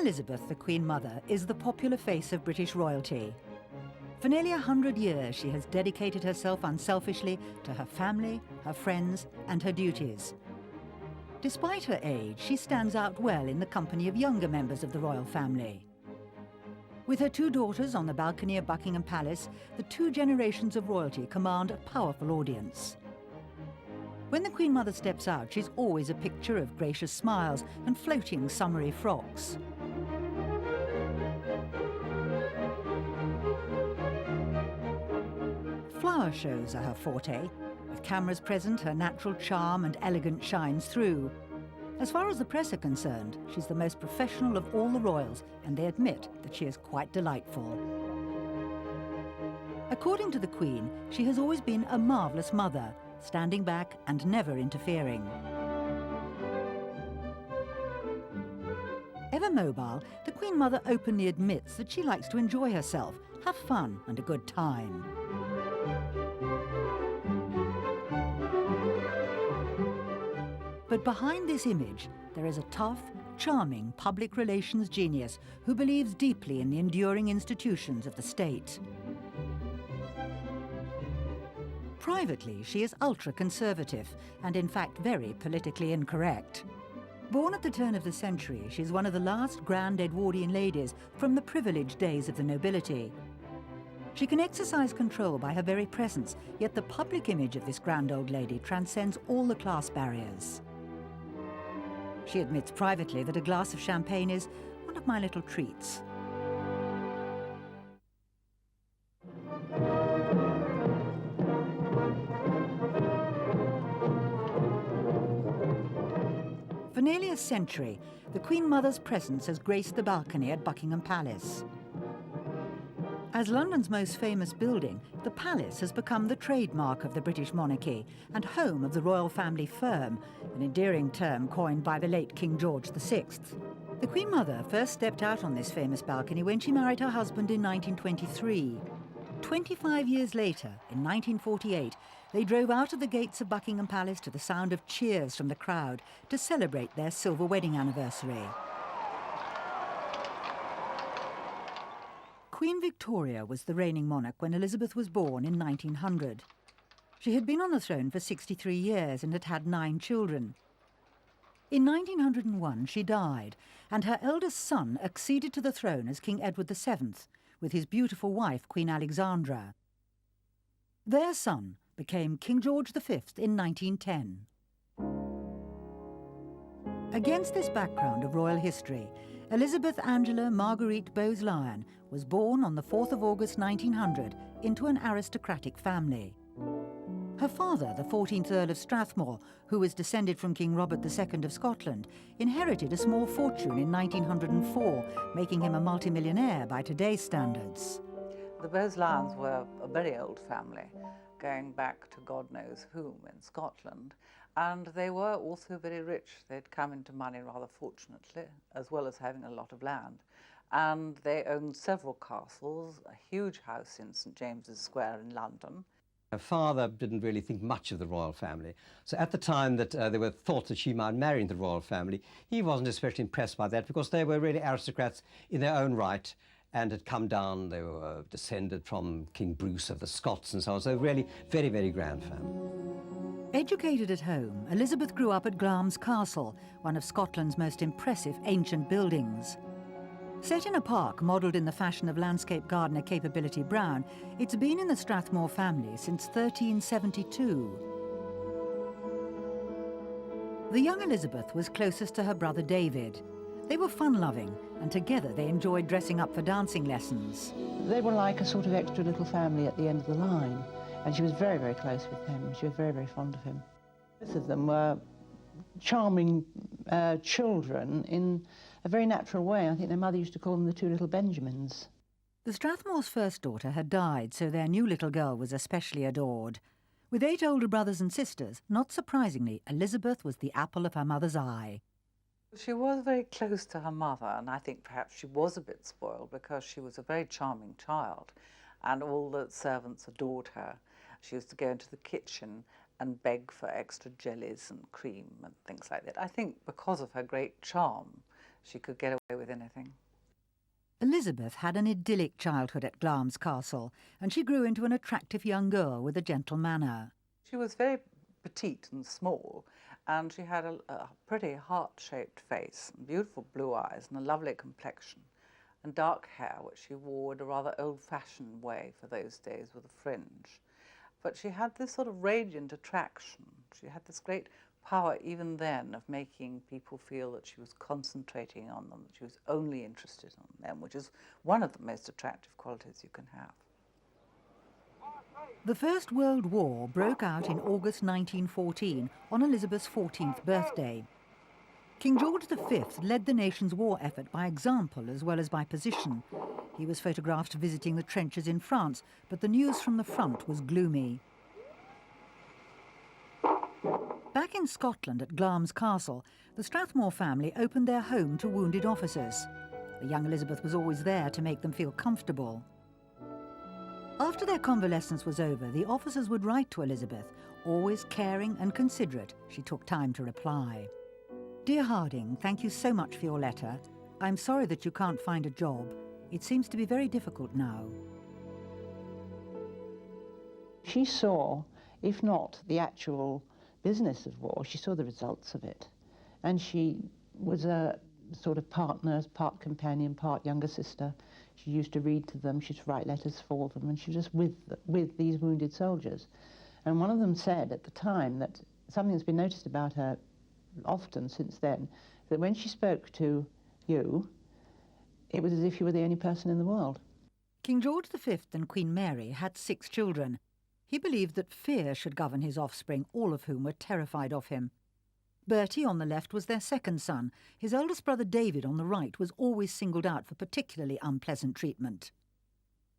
Elizabeth, the Queen Mother, is the popular face of British royalty. For nearly 100 years, she has dedicated herself unselfishly to her family, her friends, and her duties. Despite her age, she stands out well in the company of younger members of the royal family. With her two daughters on the balcony of Buckingham Palace, the two generations of royalty command a powerful audience. When the Queen Mother steps out, she's always a picture of gracious smiles and floating summery frocks. Flower shows are her forte. With cameras present, her natural charm and elegance shines through. As far as the press are concerned, she's the most professional of all the royals, and they admit that she is quite delightful. According to the Queen, she has always been a marvellous mother, standing back and never interfering. Ever mobile, the Queen Mother openly admits that she likes to enjoy herself, have fun and a good time. But behind this image, there is a tough, charming public relations genius who believes deeply in the enduring institutions of the state. Privately, she is ultra-conservative and, in fact, very politically incorrect. Born at the turn of the century, she is one of the last grand Edwardian ladies from the privileged days of the nobility. She can exercise control by her very presence, yet the public image of this grand old lady transcends all the class barriers. She admits privately that a glass of champagne is one of my little treats. For nearly a century, the Queen Mother's presence has graced the balcony at Buckingham Palace. As London's most famous building, the palace has become the trademark of the British monarchy and home of the royal family firm, an endearing term coined by the late King George VI. The Queen Mother first stepped out on this famous balcony when she married her husband in 1923. 25 years later, in 1948, they drove out of the gates of Buckingham Palace to the sound of cheers from the crowd to celebrate their silver wedding anniversary. Queen Victoria was the reigning monarch when Elizabeth was born in 1900. She had been on the throne for 63 years and had had 9 children. In 1901, she died, and her eldest son acceded to the throne as King Edward VII, with his beautiful wife, Queen Alexandra. Their son became King George V in 1910. Against this background of royal history, Elizabeth Angela Marguerite Bowes-Lyon was born on the 4th of August 1900 into an aristocratic family. Her father, the 14th Earl of Strathmore, who was descended from King Robert II of Scotland, inherited a small fortune in 1904, making him a multimillionaire by today's standards. The Bowes-Lyons were a very old family, going back to God knows whom in Scotland. And they were also very rich. They'd come into money rather fortunately, as well as having a lot of land. And they owned several castles, a huge house in St James's Square in London. Her father didn't really think much of the royal family. So at the time that there were thoughts that she might marry into the royal family, he wasn't especially impressed by that because they were really aristocrats in their own right and had come down. They were descended from King Bruce of the Scots and so on. So really very, very grand family. Educated at home, Elizabeth grew up at Glamis Castle, one of Scotland's most impressive ancient buildings. Set in a park modelled in the fashion of landscape gardener Capability Brown, it's been in the Strathmore family since 1372. The young Elizabeth was closest to her brother David. They were fun-loving, and together they enjoyed dressing up for dancing lessons. They were like a sort of extra little family at the end of the line. And she was very, very close with him. She was very, very fond of him. Both of them were charming children in a very natural way. I think their mother used to call them the 2 little Benjamins. The Strathmore's first daughter had died, so their new little girl was especially adored. With 8 older brothers and sisters, not surprisingly, Elizabeth was the apple of her mother's eye. She was very close to her mother, and I think perhaps she was a bit spoiled because she was a very charming child, and all the servants adored her. She used to go into the kitchen and beg for extra jellies and cream and things like that. I think because of her great charm, she could get away with anything. Elizabeth had an idyllic childhood at Glamis Castle, and she grew into an attractive young girl with a gentle manner. She was very petite and small, and she had a pretty heart-shaped face, and beautiful blue eyes, and a lovely complexion, and dark hair, which she wore in a rather old-fashioned way for those days with a fringe. But she had this sort of radiant attraction. She had this great power even then of making people feel that she was concentrating on them, that she was only interested in them, which is one of the most attractive qualities you can have. The First World War broke out in August 1914 on Elizabeth's 14th birthday. King George V led the nation's war effort by example as well as by position. He was photographed visiting the trenches in France, but the news from the front was gloomy. Back in Scotland at Glamis Castle, the Strathmore family opened their home to wounded officers. The young Elizabeth was always there to make them feel comfortable. After their convalescence was over, the officers would write to Elizabeth. Always caring and considerate, she took time to reply. Dear Harding, thank you so much for your letter. I'm sorry that you can't find a job. It seems to be very difficult now. She saw, if not the actual business of war, she saw the results of it. And she was a sort of partner, part companion, part younger sister. She used to read to them, she used to write letters for them, and she was just with these wounded soldiers. And one of them said at the time that something that's been noticed about her often since then, that when she spoke to you, it was as if you were the only person in the world. King George V and Queen Mary had 6 children. He believed that fear should govern his offspring, all of whom were terrified of him. Bertie on the left was their second son. His eldest brother David on the right was always singled out for particularly unpleasant treatment.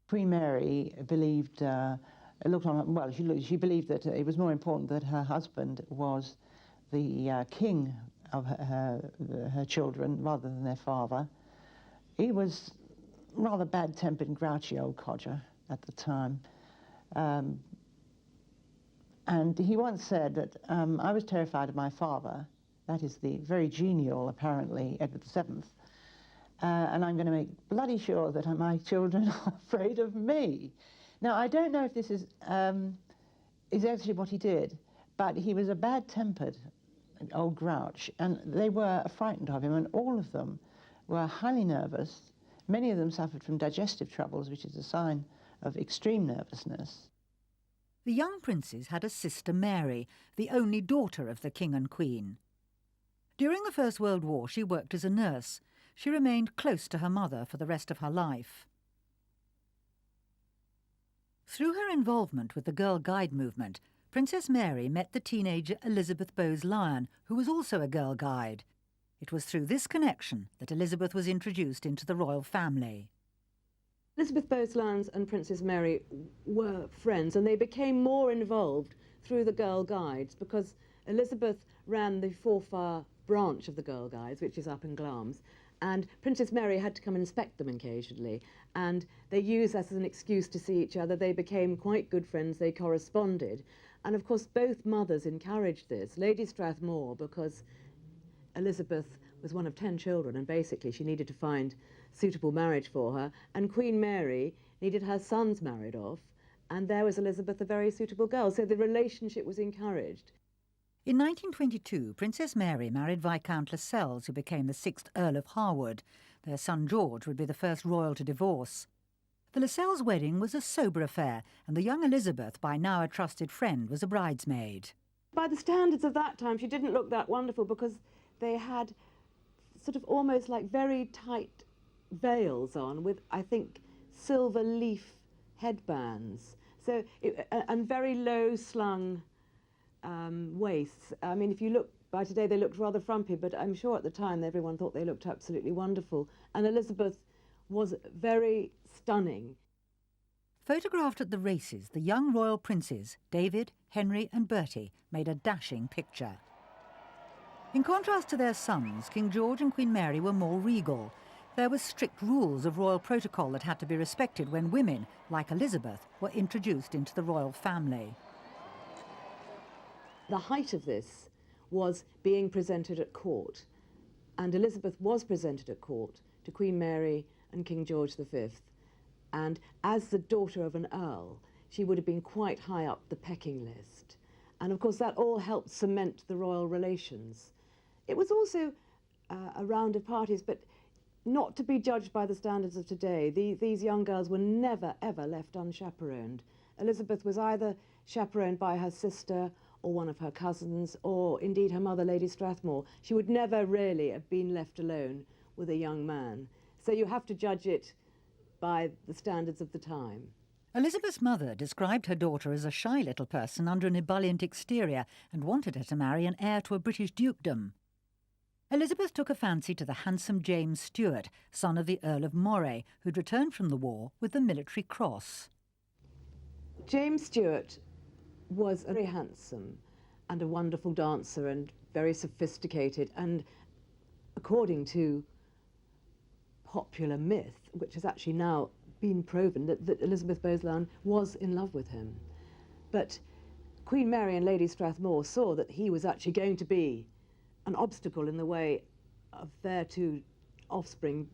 Queen Mary believed, she believed that it was more important that her husband was the king of her children rather than their father. He was rather bad-tempered and grouchy old codger at the time. And he once said that, I was terrified of my father, that is the very genial, apparently, Edward VII, and I'm going to make bloody sure that my children are afraid of me. Now, I don't know if this is actually what he did, but he was a bad-tempered old grouch, and they were frightened of him, and all of them were highly nervous. Many of them suffered from digestive troubles, which is a sign of extreme nervousness. The young princes had a sister Mary, the only daughter of the king and queen. During the First World War, she worked as a nurse. She remained close to her mother for the rest of her life. Through her involvement with the Girl Guide movement, Princess Mary met the teenager Elizabeth Bowes-Lyon, who was also a Girl Guide. It was through this connection that Elizabeth was introduced into the royal family. Elizabeth Bowes-Lyon and Princess Mary were friends, and they became more involved through the Girl Guides because Elizabeth ran the Forfar branch of the Girl Guides, which is up in Glamis, and Princess Mary had to come and inspect them occasionally, and they used that as an excuse to see each other. They became quite good friends, they corresponded, and of course both mothers encouraged this. Lady Strathmore, because Elizabeth was one of 10 children, and basically she needed to find suitable marriage for her, and Queen Mary needed her sons married off, and there was Elizabeth, a very suitable girl, so the relationship was encouraged. In 1922, Princess Mary married Viscount Lascelles, who became the 6th Earl of Harwood. Their son George would be the first royal to divorce. The Lascelles' wedding was a sober affair, and the young Elizabeth, by now a trusted friend, was a bridesmaid. By the standards of that time, she didn't look that wonderful because they had sort of almost like very tight veils on with, I think, silver leaf headbands, so and very low-slung waists. I mean, if you look by today, they looked rather frumpy, but I'm sure at the time everyone thought they looked absolutely wonderful. And Elizabeth was very stunning. Photographed at the races, the young royal princes, David, Henry and Bertie, made a dashing picture. In contrast to their sons, King George and Queen Mary were more regal. There were strict rules of royal protocol that had to be respected when women, like Elizabeth, were introduced into the royal family. The height of this was being presented at court. And Elizabeth was presented at court to Queen Mary and King George V. And as the daughter of an earl, she would have been quite high up the pecking list. And of course, that all helped cement the royal relations. It was also a round of parties, but not to be judged by the standards of today. These young girls were never, ever left unchaperoned. Elizabeth was either chaperoned by her sister or one of her cousins, or indeed her mother, Lady Strathmore. She would never really have been left alone with a young man. So you have to judge it by the standards of the time. Elizabeth's mother described her daughter as a shy little person under an ebullient exterior and wanted her to marry an heir to a British dukedom. Elizabeth took a fancy to the handsome James Stuart, son of the Earl of Moray, who'd returned from the war with the Military Cross. James Stuart was very handsome and a wonderful dancer and very sophisticated, and according to popular myth, which has actually now been proven, that Elizabeth Bowes-Lyon was in love with him. But Queen Mary and Lady Strathmore saw that he was actually going to be an obstacle in the way of their two offspring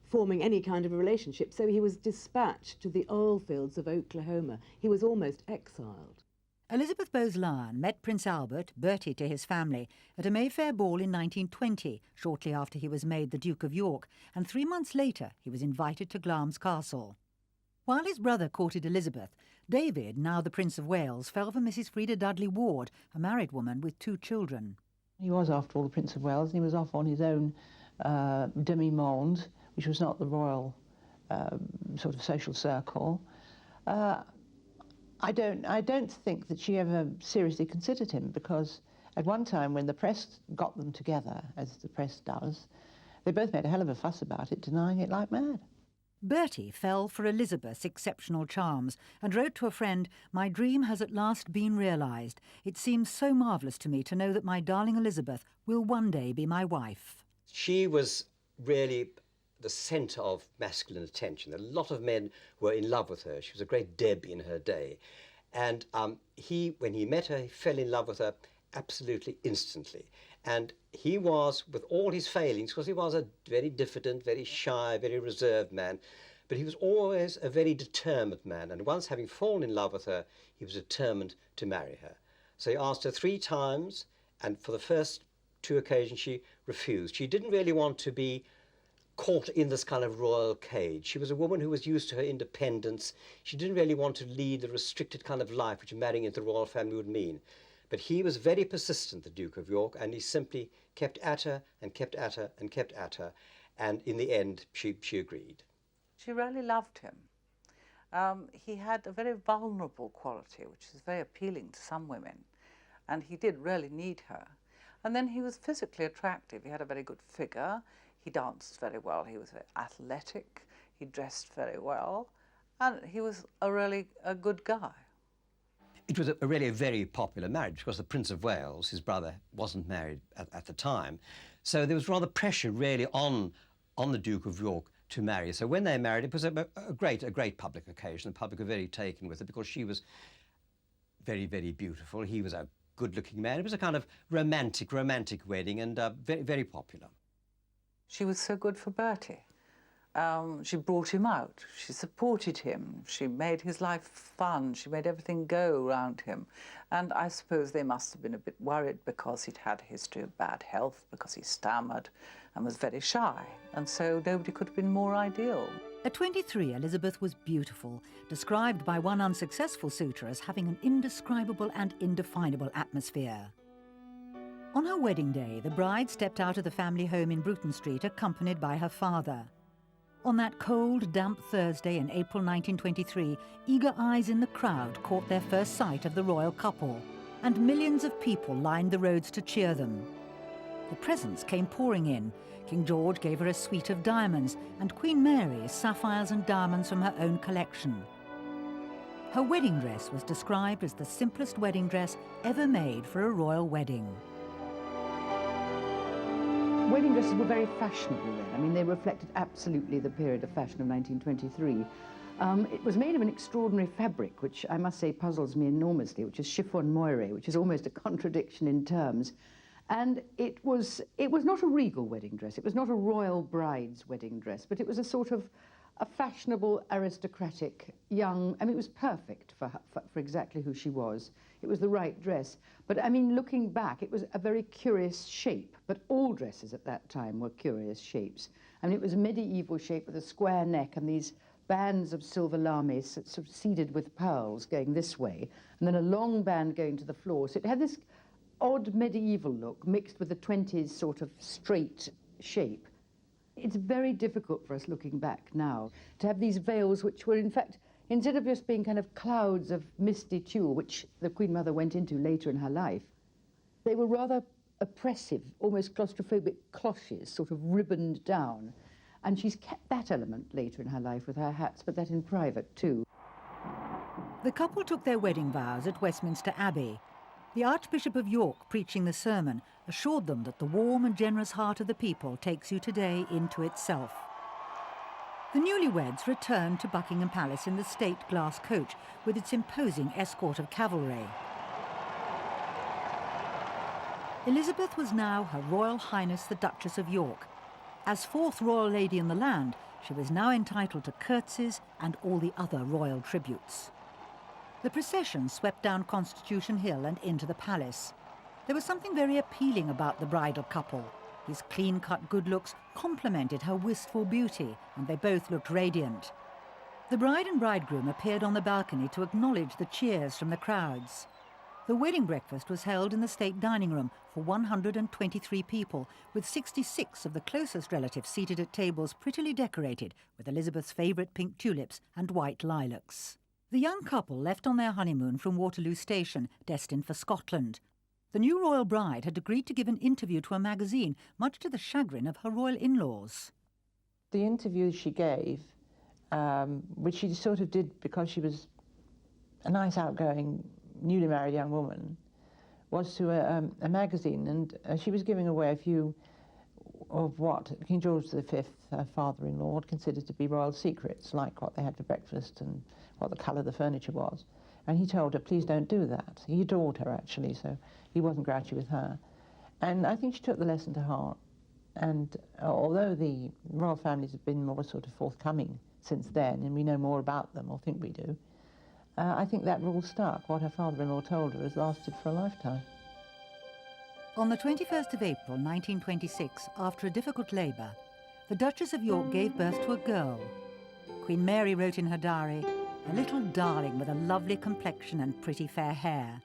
forming any kind of a relationship, so he was dispatched to the oil fields of Oklahoma. He was almost exiled. Elizabeth Bowes-Lyon met Prince Albert, Bertie to his family, at a Mayfair ball in 1920, shortly after he was made the Duke of York, and 3 months later he was invited to Glamis Castle. While his brother courted Elizabeth, David, now the Prince of Wales, fell for Mrs. Freda Dudley Ward, a married woman with 2 children. He was, after all, the Prince of Wales, and he was off on his own demi-monde, which was not the royal sort of social circle. I don't think that she ever seriously considered him, because at one time when the press got them together, as the press does, they both made a hell of a fuss about it, denying it like mad. Bertie fell for Elizabeth's exceptional charms and wrote to a friend, "My dream has at last been realised. It seems so marvellous to me to know that my darling Elizabeth will one day be my wife." She was really the centre of masculine attention. A lot of men were in love with her. She was a great Deb in her day. And when he met her, he fell in love with her absolutely instantly. And he was, with all his failings, because he was a very diffident, very shy, very reserved man, but he was always a very determined man. And once having fallen in love with her, he was determined to marry her. So he asked her 3 times, and for the first 2 occasions she refused. She didn't really want to be caught in this kind of royal cage. She was a woman who was used to her independence. She didn't really want to lead the restricted kind of life which marrying into the royal family would mean. But he was very persistent, the Duke of York, and he simply kept at her and kept at her and kept at her. And in the end, she agreed. She really loved him. He had a very vulnerable quality, which is very appealing to some women. And he did really need her. And then he was physically attractive. He had a very good figure. He danced very well. He was very athletic. He dressed very well. And he was a good guy. It was really a very popular marriage, because the Prince of Wales, his brother, wasn't married at the time. So there was rather pressure really on the Duke of York to marry. So when they married, it was a great public occasion. The public were very taken with it, because she was very, very beautiful. He was a good-looking man. It was a kind of romantic wedding, and very, very popular. She was so good for Bertie. She brought him out, she supported him, she made his life fun, she made everything go around him. And I suppose they must have been a bit worried, because he'd had a history of bad health, because he stammered and was very shy. And so nobody could have been more ideal. At 23, Elizabeth was beautiful, described by one unsuccessful suitor as having an indescribable and indefinable atmosphere. On her wedding day, the bride stepped out of the family home in Bruton Street accompanied by her father. On that cold, damp Thursday in April 1923, eager eyes in the crowd caught their first sight of the royal couple, and millions of people lined the roads to cheer them. The presents came pouring in. King George gave her a suite of diamonds, and Queen Mary sapphires and diamonds from her own collection. Her wedding dress was described as the simplest wedding dress ever made for a royal wedding. Wedding dresses were very fashionable then. I mean, they reflected absolutely the period of fashion of 1923. It was made of an extraordinary fabric, which I must say puzzles me enormously, which is chiffon moire, which is almost a contradiction in terms. And it was not a regal wedding dress, it was not a royal bride's wedding dress, but it was a sort of a fashionable, aristocratic, young, I mean, it was perfect for exactly who she was. It was the right dress. But, I mean, looking back, it was a very curious shape, but all dresses at that time were curious shapes. I mean, it was a medieval shape with a square neck and these bands of silver lame sort of seeded with pearls going this way, and then a long band going to the floor. So it had this odd medieval look mixed with the 20s sort of straight shape. It's very difficult for us looking back now to have these veils which were in fact, instead of just being kind of clouds of misty tulle, which the Queen Mother went into later in her life, they were rather oppressive, almost claustrophobic cloches, sort of ribboned down. And she's kept that element later in her life with her hats, but that in private too. The couple took their wedding vows at Westminster Abbey. The Archbishop of York, preaching the sermon, assured them that the warm and generous heart of the people takes you today into itself. The newlyweds returned to Buckingham Palace in the state glass coach with its imposing escort of cavalry. Elizabeth was now Her Royal Highness the Duchess of York. As fourth royal lady in the land, she was now entitled to curtsies and all the other royal tributes. The procession swept down Constitution Hill and into the palace. There was something very appealing about the bridal couple. His clean-cut good looks complemented her wistful beauty, and they both looked radiant. The bride and bridegroom appeared on the balcony to acknowledge the cheers from the crowds. The wedding breakfast was held in the state dining room for 123 people, with 66 of the closest relatives seated at tables prettily decorated with Elizabeth's favourite pink tulips and white lilacs. The young couple left on their honeymoon from Waterloo Station, destined for Scotland. The new royal bride had agreed to give an interview to a magazine, much to the chagrin of her royal in-laws. The interview she gave, which she sort of did because she was a nice, outgoing, newly married young woman, was to a magazine, and she was giving away a few of what King George V, her father-in-law, had considered to be royal secrets, like what they had for breakfast and what the colour of the furniture was. And he told her, please don't do that. He adored her, actually, so he wasn't grouchy with her. And I think she took the lesson to heart. And although the royal families have been more sort of forthcoming since then, and we know more about them, or think we do, I think that rule stuck. What her father-in-law told her has lasted for a lifetime. On the 21st of April 1926, after a difficult labour, the Duchess of York gave birth to a girl. Queen Mary wrote in her diary, "A little darling with a lovely complexion and pretty fair hair."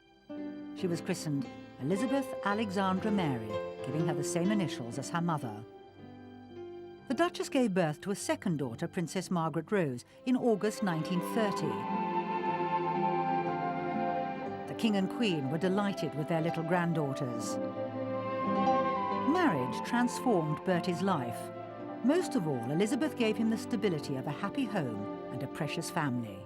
She was christened Elizabeth Alexandra Mary, giving her the same initials as her mother. The Duchess gave birth to a second daughter, Princess Margaret Rose, in August 1930. The King and Queen were delighted with their little granddaughters. Marriage transformed Bertie's life. Most of all, Elizabeth gave him the stability of a happy home and a precious family.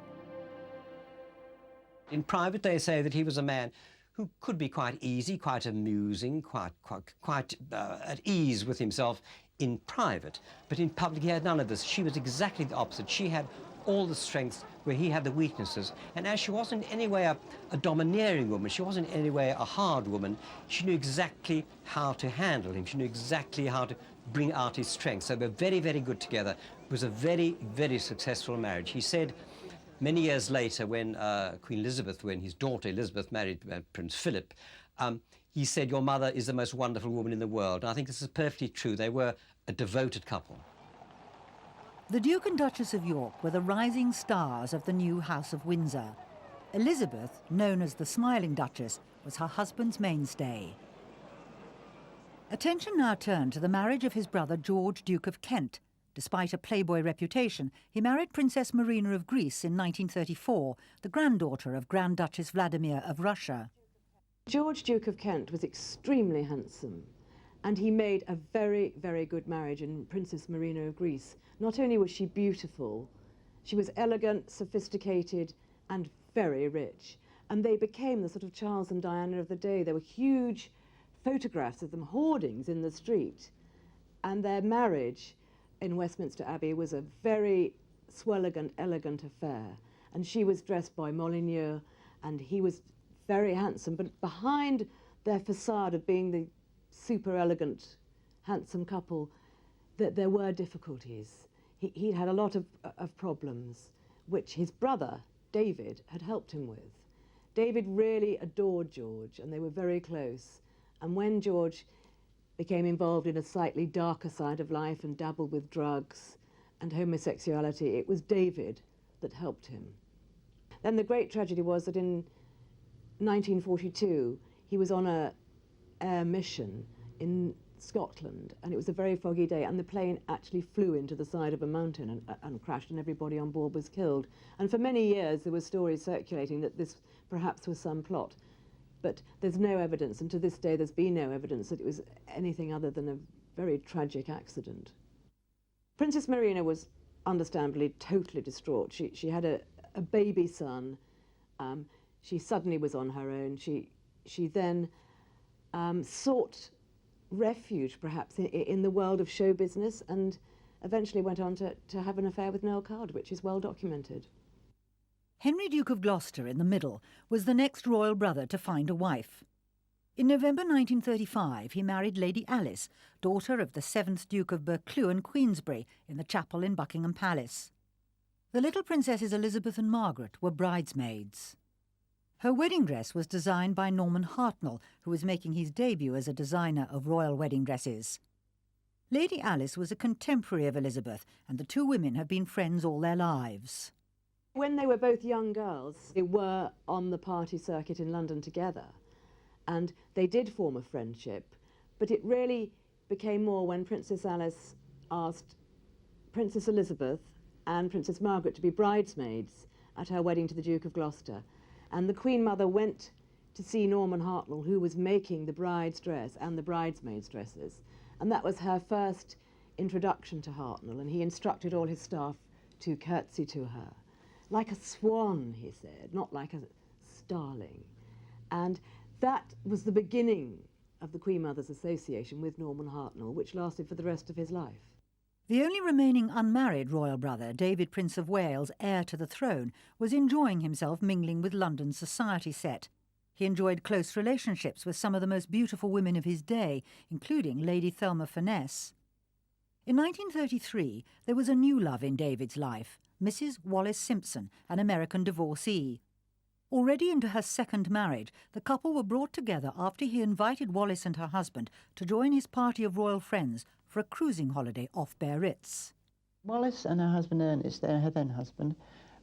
In private, they say that he was a man who could be quite easy, quite amusing, quite at ease with himself in private. But in public, he had none of this. She was exactly the opposite. She had all the strengths where he had the weaknesses. And as she wasn't in any way a domineering woman, she wasn't in any way a hard woman, she knew exactly how to handle him. She knew exactly how to bring out his strengths. So they were very, very good together. It was a very, very successful marriage. He said many years later, when Queen Elizabeth, when his daughter Elizabeth married Prince Philip, he said, "Your mother is the most wonderful woman in the world." And I think this is perfectly true. They were a devoted couple. The Duke and Duchess of York were the rising stars of the new House of Windsor. Elizabeth, known as the Smiling Duchess, was her husband's mainstay. Attention now turned to the marriage of his brother George, Duke of Kent. Despite a playboy reputation, he married Princess Marina of Greece in 1934, the granddaughter of Grand Duchess Vladimir of Russia. George, Duke of Kent, was extremely handsome, and he made a very, very good marriage in Princess Marina of Greece. Not only was she beautiful, she was elegant, sophisticated, and very rich. And they became the sort of Charles and Diana of the day. There were huge photographs of them, hoardings in the street. And their marriage in Westminster Abbey was a very swelligant, elegant affair. And she was dressed by Molyneux, and he was very handsome. But behind their facade of being the super elegant, handsome couple, that there were difficulties. He'd had a lot of problems, which his brother, David, had helped him with. David really adored George, and they were very close. And when George became involved in a slightly darker side of life and dabbled with drugs and homosexuality, it was David that helped him. Then the great tragedy was that in 1942, he was on an air mission in Scotland, and it was a very foggy day, and the plane actually flew into the side of a mountain and crashed, and everybody on board was killed. And for many years there were stories circulating that this perhaps was some plot, but there's no evidence, and to this day there's been no evidence that it was anything other than a very tragic accident. Princess Marina was understandably totally distraught. She had a baby son. She suddenly was on her own. She then sought refuge, perhaps, in the world of show business, and eventually went on to have an affair with Noel Coward, which is well documented. Henry, Duke of Gloucester, in the middle, was the next royal brother to find a wife. In November 1935, he married Lady Alice, daughter of the 7th Duke of Buccleuch and Queensberry, in the chapel in Buckingham Palace. The little princesses Elizabeth and Margaret were bridesmaids. Her wedding dress was designed by Norman Hartnell, who was making his debut as a designer of royal wedding dresses. Lady Alice was a contemporary of Elizabeth, and the two women have been friends all their lives. When they were both young girls, they were on the party circuit in London together, and they did form a friendship, but it really became more when Princess Alice asked Princess Elizabeth and Princess Margaret to be bridesmaids at her wedding to the Duke of Gloucester. And the Queen Mother went to see Norman Hartnell, who was making the bride's dress and the bridesmaids' dresses. And that was her first introduction to Hartnell, and he instructed all his staff to curtsy to her. Like a swan, he said, not like a starling. And that was the beginning of the Queen Mother's association with Norman Hartnell, which lasted for the rest of his life. The only remaining unmarried royal brother, David, Prince of Wales, heir to the throne, was enjoying himself mingling with London's society set. He enjoyed close relationships with some of the most beautiful women of his day, including Lady Thelma Furness. In 1933, there was a new love in David's life, Mrs. Wallis Simpson, an American divorcee. Already into her second marriage, the couple were brought together after he invited Wallis and her husband to join his party of royal friends for a cruising holiday off Biarritz. Wallis and her husband Ernest, her then husband,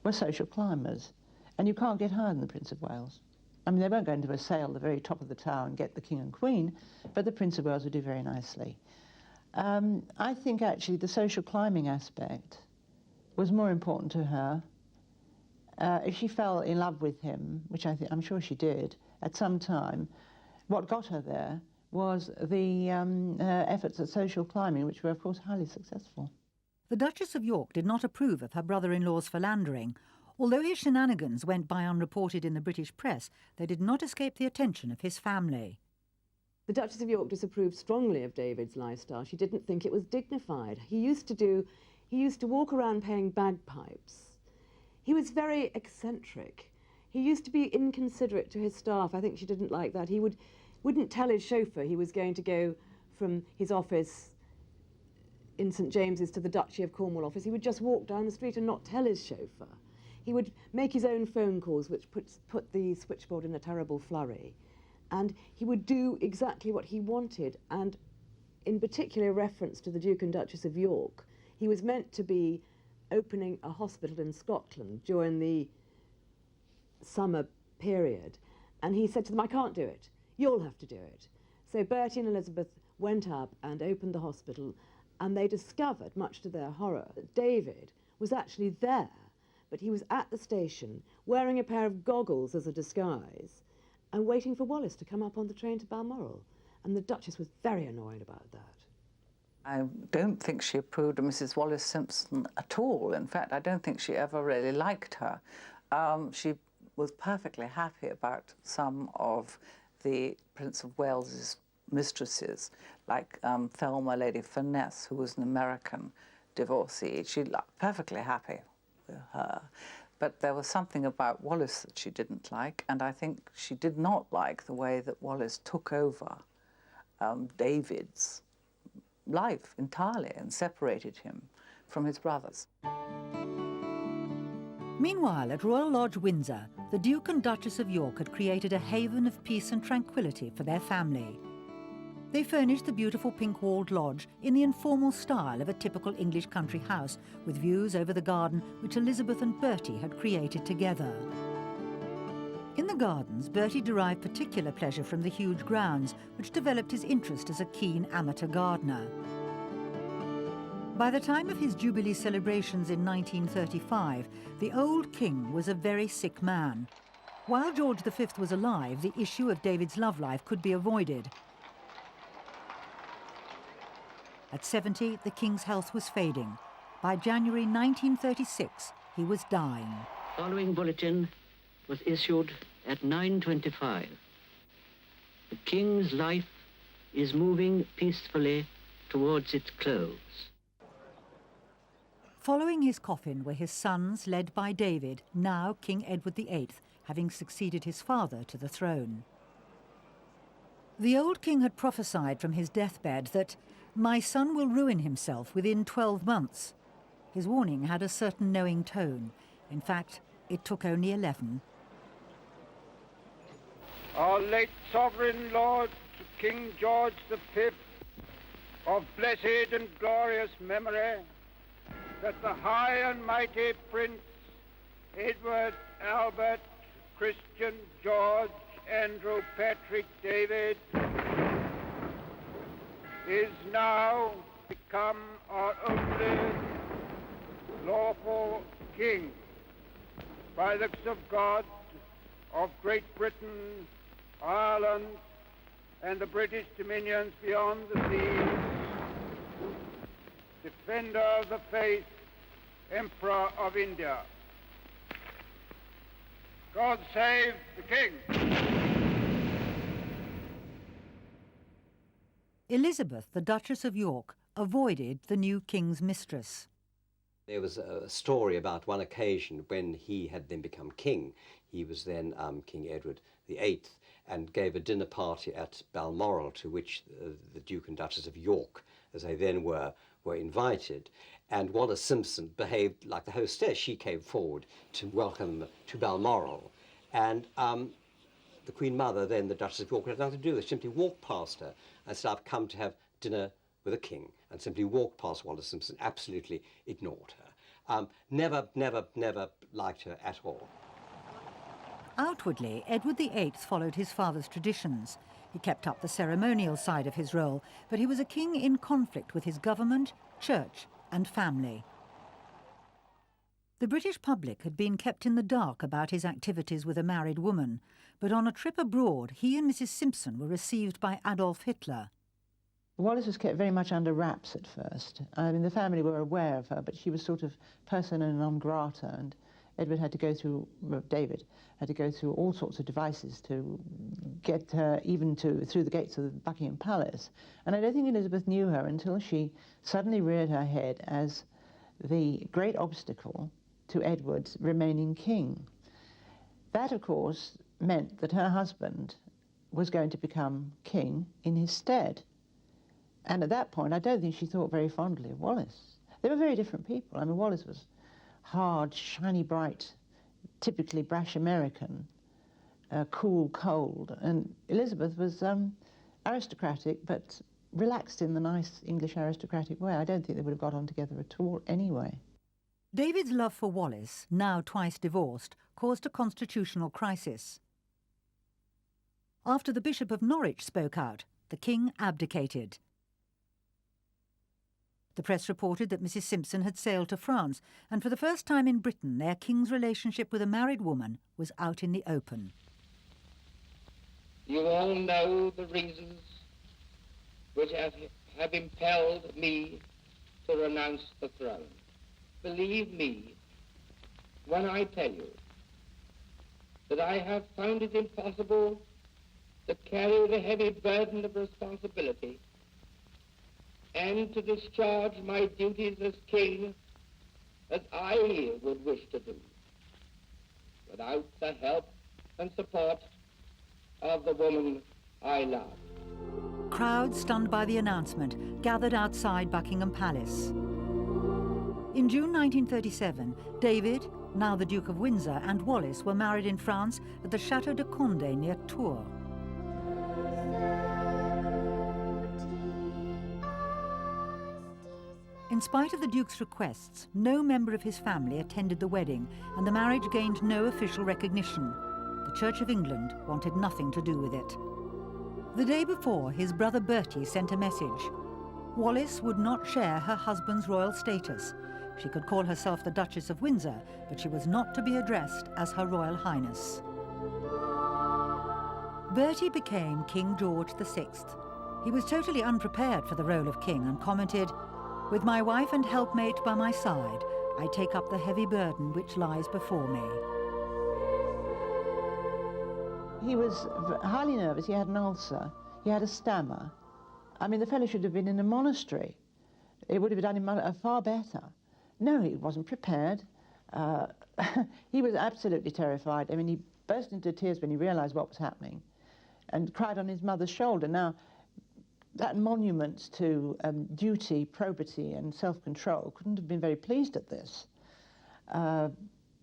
were social climbers, and you can't get higher than the Prince of Wales. I mean, they weren't going to assail the very top of the tower and get the King and Queen, but the Prince of Wales would do very nicely. I think actually the social climbing aspect was more important to her. If she fell in love with him, which I'm sure she did, at some time, what got her there was the efforts at social climbing, which were, of course, highly successful. The Duchess of York did not approve of her brother-in-law's philandering. Although his shenanigans went by unreported in the British press, they did not escape the attention of his family. The Duchess of York disapproved strongly of David's lifestyle. She didn't think it was dignified. He used to walk around playing bagpipes. He was very eccentric. He used to be inconsiderate to his staff. I think she didn't like that. He wouldn't tell his chauffeur he was going to go from his office in St James's to the Duchy of Cornwall office. He would just walk down the street and not tell his chauffeur. He would make his own phone calls, which put the switchboard in a terrible flurry. And he would do exactly what he wanted, and in particular reference to the Duke and Duchess of York, he was meant to be opening a hospital in Scotland during the summer period. And he said to them, "I can't do it. You'll have to do it." So Bertie and Elizabeth went up and opened the hospital, and they discovered, much to their horror, that David was actually there, but he was at the station wearing a pair of goggles as a disguise and waiting for Wallis to come up on the train to Balmoral. And the Duchess was very annoyed about that. I don't think she approved of Mrs. Wallis Simpson at all. In fact, I don't think she ever really liked her. She was perfectly happy about some of the Prince of Wales's mistresses, like Thelma, Lady Furness, who was an American divorcee. She was perfectly happy with her. But there was something about Wallis that she didn't like, and I think she did not like the way that Wallis took over David's life entirely and separated him from his brothers. Meanwhile, at Royal Lodge, Windsor, the Duke and Duchess of York had created a haven of peace and tranquility for their family. They furnished the beautiful pink-walled lodge in the informal style of a typical English country house, with views over the garden which Elizabeth and Bertie had created together. In the gardens, Bertie derived particular pleasure from the huge grounds, which developed his interest as a keen amateur gardener. By the time of his Jubilee celebrations in 1935, the old king was a very sick man. While George V was alive, the issue of David's love life could be avoided. At 70, the king's health was fading. By January 1936, he was dying. Following bulletin was issued at 9:25. The king's life is moving peacefully towards its close. Following his coffin were his sons, led by David, now King Edward VIII, having succeeded his father to the throne. The old king had prophesied from his deathbed that "My son will ruin himself within 12 months. His warning had a certain knowing tone. In fact, it took only 11. Our late sovereign lord, King George V, of blessed and glorious memory, that the high and mighty Prince Edward Albert Christian George Andrew Patrick David is now become our only lawful king by the grace of God of Great Britain, Ireland, and the British dominions beyond the seas, defender of the faith, Emperor of India. God save the King. Elizabeth, the Duchess of York, avoided the new king's mistress. There was a story about one occasion when he had then become king. He was then King Edward VIII, and gave a dinner party at Balmoral, to which the Duke and Duchess of York, as they then were invited. And Wallis Simpson behaved like the hostess. She came forward to welcome them to Balmoral. And the Queen Mother, then the Duchess of York, had nothing to do with it. Simply walked past her and said, "I've come to have dinner with a king," and simply walked past Wallis Simpson, absolutely ignored her. Never liked her at all. Outwardly, Edward VIII followed his father's traditions. He kept up the ceremonial side of his role, but he was a king in conflict with his government, church, and family. The British public had been kept in the dark about his activities with a married woman, but on a trip abroad, he and Mrs. Simpson were received by Adolf Hitler. Wallis was kept very much under wraps at first. I mean, the family were aware of her, but she was sort of persona non grata, and David had to go through all sorts of devices to get her even through the gates of Buckingham Palace. And I don't think Elizabeth knew her until she suddenly reared her head as the great obstacle to Edward's remaining king. That, of course, meant that her husband was going to become king in his stead. And at that point, I don't think she thought very fondly of Wallis. They were very different people. I mean, Wallis was hard, shiny, bright, typically brash American, cool, cold. And Elizabeth was aristocratic, but relaxed in the nice English aristocratic way. I don't think they would have got on together at all anyway. David's love for Wallis, now twice divorced, caused a constitutional crisis. After the Bishop of Norwich spoke out, the king abdicated. The press reported that Mrs. Simpson had sailed to France, and for the first time in Britain, their king's relationship with a married woman was out in the open. You all know the reasons which have impelled me to renounce the throne. Believe me when I tell you that I have found it impossible to carry the heavy burden of responsibility and to discharge my duties as king as I would wish to do, without the help and support of the woman I love. Crowds, stunned by the announcement, gathered outside Buckingham Palace. In June 1937, David, now the Duke of Windsor, and Wallis were married in France at the Château de Condé near Tours. In spite of the Duke's requests, no member of his family attended the wedding, and the marriage gained no official recognition. The Church of England wanted nothing to do with it. The day before, his brother Bertie sent a message. Wallis would not share her husband's royal status. She could call herself the Duchess of Windsor, but she was not to be addressed as Her Royal Highness. Bertie became King George VI. He was totally unprepared for the role of king and commented, "With my wife and helpmate by my side, I take up the heavy burden which lies before me." He was highly nervous. He had an ulcer. He had a stammer. I mean, the fellow should have been in a monastery. It would have done him far better. No, he wasn't prepared. He was absolutely terrified. I mean, he burst into tears when he realised what was happening and cried on his mother's shoulder. Now, that monument to duty, probity and self-control couldn't have been very pleased at this.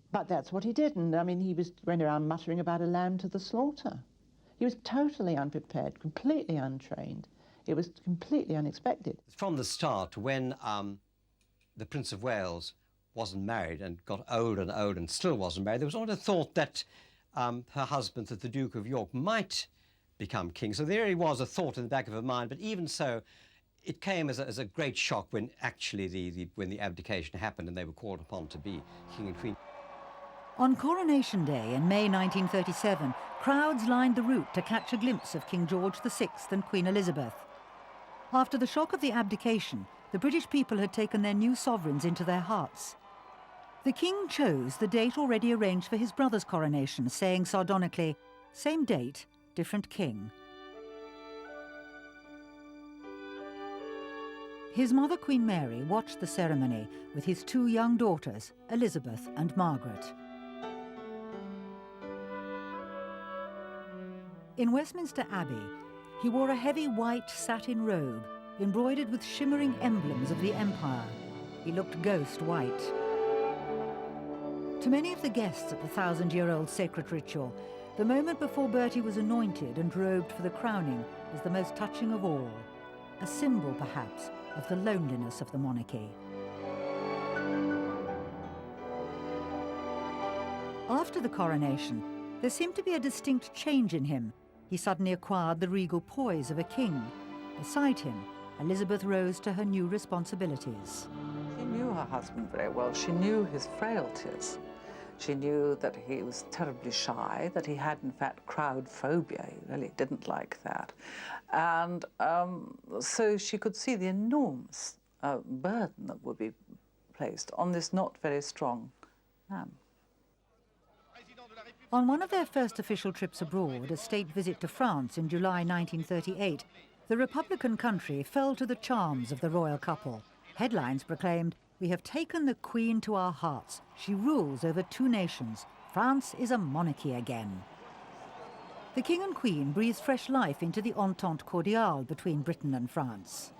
But that's what he did. And, I mean, he went around muttering about a lamb to the slaughter. He was totally unprepared, completely untrained. It was completely unexpected. From the start, when the Prince of Wales wasn't married and got old and still wasn't married, there was always a thought that her husband, that the Duke of York, might become king. So there really was a thought in the back of her mind, but even so, it came as a great shock when actually when the abdication happened and they were called upon to be king and queen. On Coronation Day in May 1937, crowds lined the route to catch a glimpse of King George VI and Queen Elizabeth. After the shock of the abdication, the British people had taken their new sovereigns into their hearts. The king chose the date already arranged for his brother's coronation, saying sardonically, "Same date, different king." His mother, Queen Mary, watched the ceremony with his two young daughters, Elizabeth and Margaret. In Westminster Abbey, he wore a heavy white satin robe embroidered with shimmering emblems of the empire. He looked ghost white. To many of the guests at the 1,000-year-old sacred ritual, the moment before Bertie was anointed and robed for the crowning was the most touching of all, a symbol, perhaps, of the loneliness of the monarchy. After the coronation, there seemed to be a distinct change in him. He suddenly acquired the regal poise of a king. Beside him, Elizabeth rose to her new responsibilities. She knew her husband very well. She knew his frailties. She knew that he was terribly shy, that he had, in fact, crowd phobia. He really didn't like that. And so she could see the enormous burden that would be placed on this not very strong man. On one of their first official trips abroad, a state visit to France in July 1938, the Republican country fell to the charms of the royal couple. Headlines proclaimed, "We have taken the Queen to our hearts. She rules over two nations. France is a monarchy again." The King and Queen breathed fresh life into the entente cordiale between Britain and France.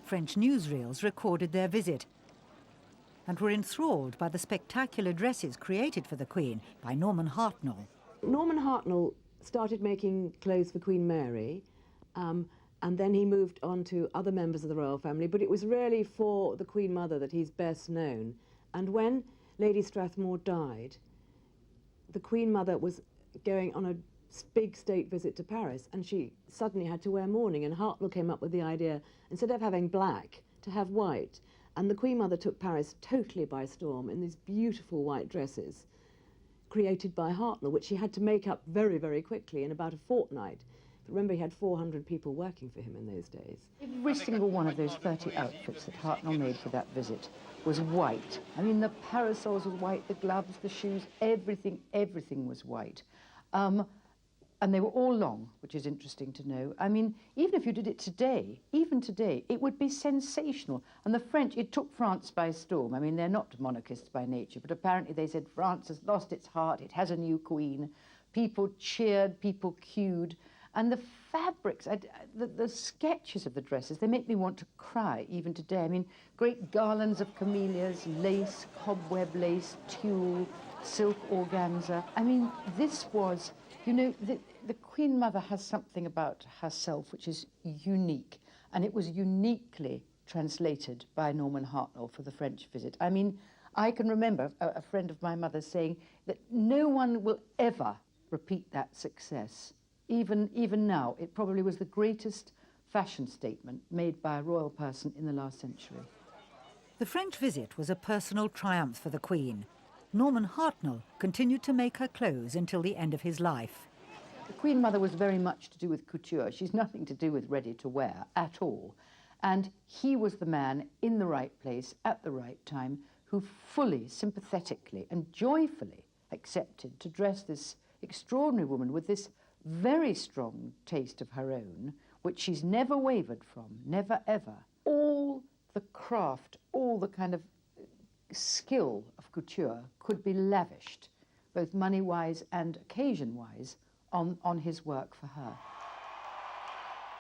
French newsreels recorded their visit and were enthralled by the spectacular dresses created for the Queen by Norman Hartnell. Norman Hartnell started making clothes for Queen Mary, and then he moved on to other members of the royal family, but it was really for the Queen Mother that he's best known. And when Lady Strathmore died, the Queen Mother was going on a big state visit to Paris, and she suddenly had to wear mourning, and Hartnell came up with the idea, instead of having black, to have white. And the Queen Mother took Paris totally by storm in these beautiful white dresses created by Hartnell, which he had to make up very, very quickly in about a fortnight. But remember, he had 400 people working for him in those days. Every single one of those 30 outfits that Hartnell made for that visit was white. I mean, the parasols were white, the gloves, the shoes, everything was white. And they were all long, which is interesting to know. I mean, even if you did it today, even today, it would be sensational. And the French, it took France by storm. I mean, they're not monarchists by nature, but apparently they said France has lost its heart, it has a new queen. People cheered, people queued, and the fabrics, the sketches of the dresses, they make me want to cry even today. I mean, great garlands of camellias, lace, cobweb lace, tulle, silk organza. I mean, this was, you know, the Queen Mother has something about herself which is unique, and it was uniquely translated by Norman Hartnell for the French visit. I mean, I can remember a friend of my mother's saying that no one will ever repeat that success. Even now, it probably was the greatest fashion statement made by a royal person in the last century. The French visit was a personal triumph for the Queen. Norman Hartnell continued to make her clothes until the end of his life. The Queen Mother was very much to do with couture. She's nothing to do with ready-to-wear at all. And he was the man in the right place at the right time who fully, sympathetically and joyfully accepted to dress this extraordinary woman with this very strong taste of her own, which she's never wavered from, never ever. All the craft, all the kind of skill of couture could be lavished, both money-wise and occasion-wise, on his work for her.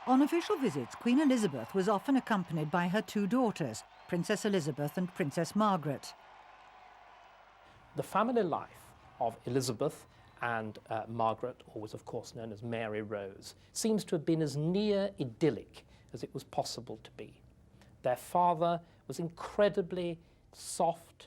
On official visits, Queen Elizabeth was often accompanied by her two daughters, Princess Elizabeth and Princess Margaret. The family life of Elizabeth and Margaret, or was of course known as Mary Rose, seems to have been as near idyllic as it was possible to be. Their father was incredibly soft,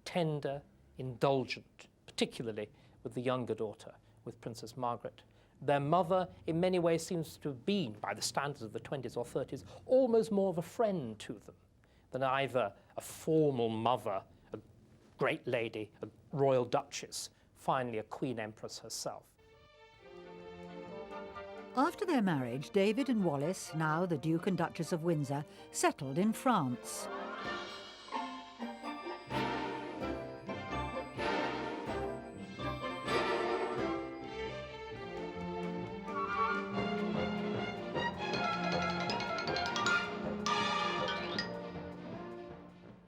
tender, indulgent, particularly with the younger daughter, with Princess Margaret. Their mother, in many ways, seems to have been, by the standards of the 20s or 30s, almost more of a friend to them than either a formal mother, a great lady, a royal duchess, finally a Queen Empress herself. After their marriage, David and Wallis, now the Duke and Duchess of Windsor, settled in France.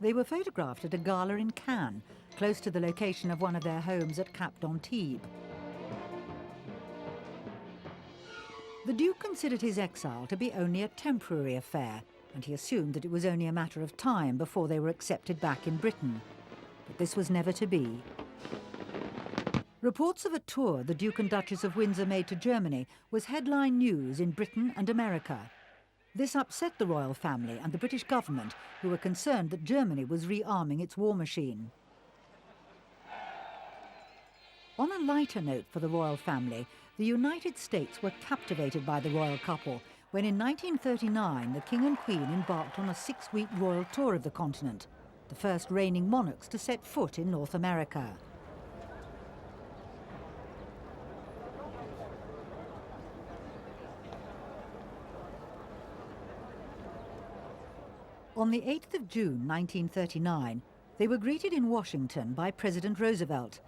They were photographed at a gala in Cannes, close to the location of one of their homes at Cap d'Antibes. The Duke considered his exile to be only a temporary affair, and he assumed that it was only a matter of time before they were accepted back in Britain. But this was never to be. Reports of a tour the Duke and Duchess of Windsor made to Germany was headline news in Britain and America. This upset the royal family and the British government, who were concerned that Germany was rearming its war machine. On a lighter note for the royal family, the United States were captivated by the royal couple when in 1939 the King and Queen embarked on a 6-week royal tour of the continent, the first reigning monarchs to set foot in North America. On the 8th of June 1939, they were greeted in Washington by President Roosevelt.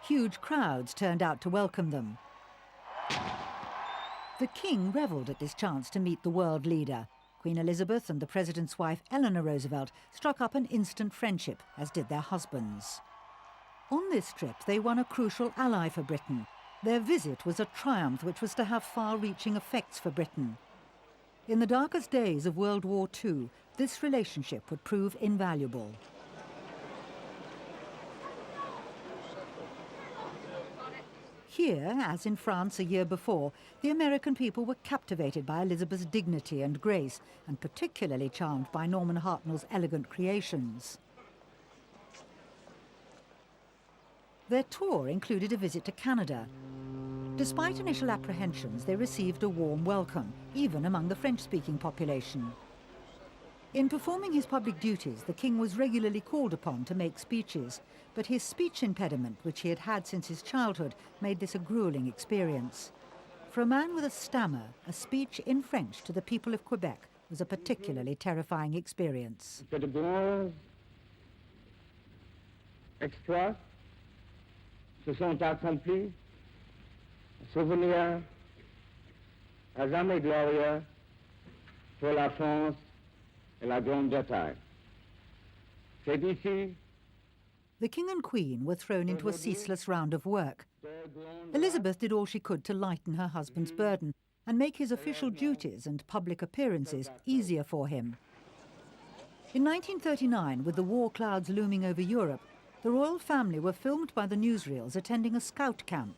Huge crowds turned out to welcome them. The King revelled at this chance to meet the world leader. Queen Elizabeth and the President's wife, Eleanor Roosevelt, struck up an instant friendship, as did their husbands. On this trip, they won a crucial ally for Britain. Their visit was a triumph which was to have far-reaching effects for Britain. In the darkest days of World War II, this relationship would prove invaluable. Here, as in France a year before, the American people were captivated by Elizabeth's dignity and grace, and particularly charmed by Norman Hartnell's elegant creations. Their tour included a visit to Canada. Despite initial apprehensions, they received a warm welcome, even among the French-speaking population. In performing his public duties, the King was regularly called upon to make speeches, but his speech impediment, which he had had since his childhood, made this a grueling experience. For a man with a stammer, a speech in French to the people of Quebec was a particularly terrifying experience. Que de grands exploits se sont accomplis, souvenir à jamais glorieux pour la France et la Grande-Bretagne. C'est ici The King and Queen were thrown into a ceaseless round of work. Elizabeth did all she could to lighten her husband's burden and make his official duties and public appearances easier for him. In 1939, with the war clouds looming over Europe, the royal family were filmed by the newsreels attending a scout camp.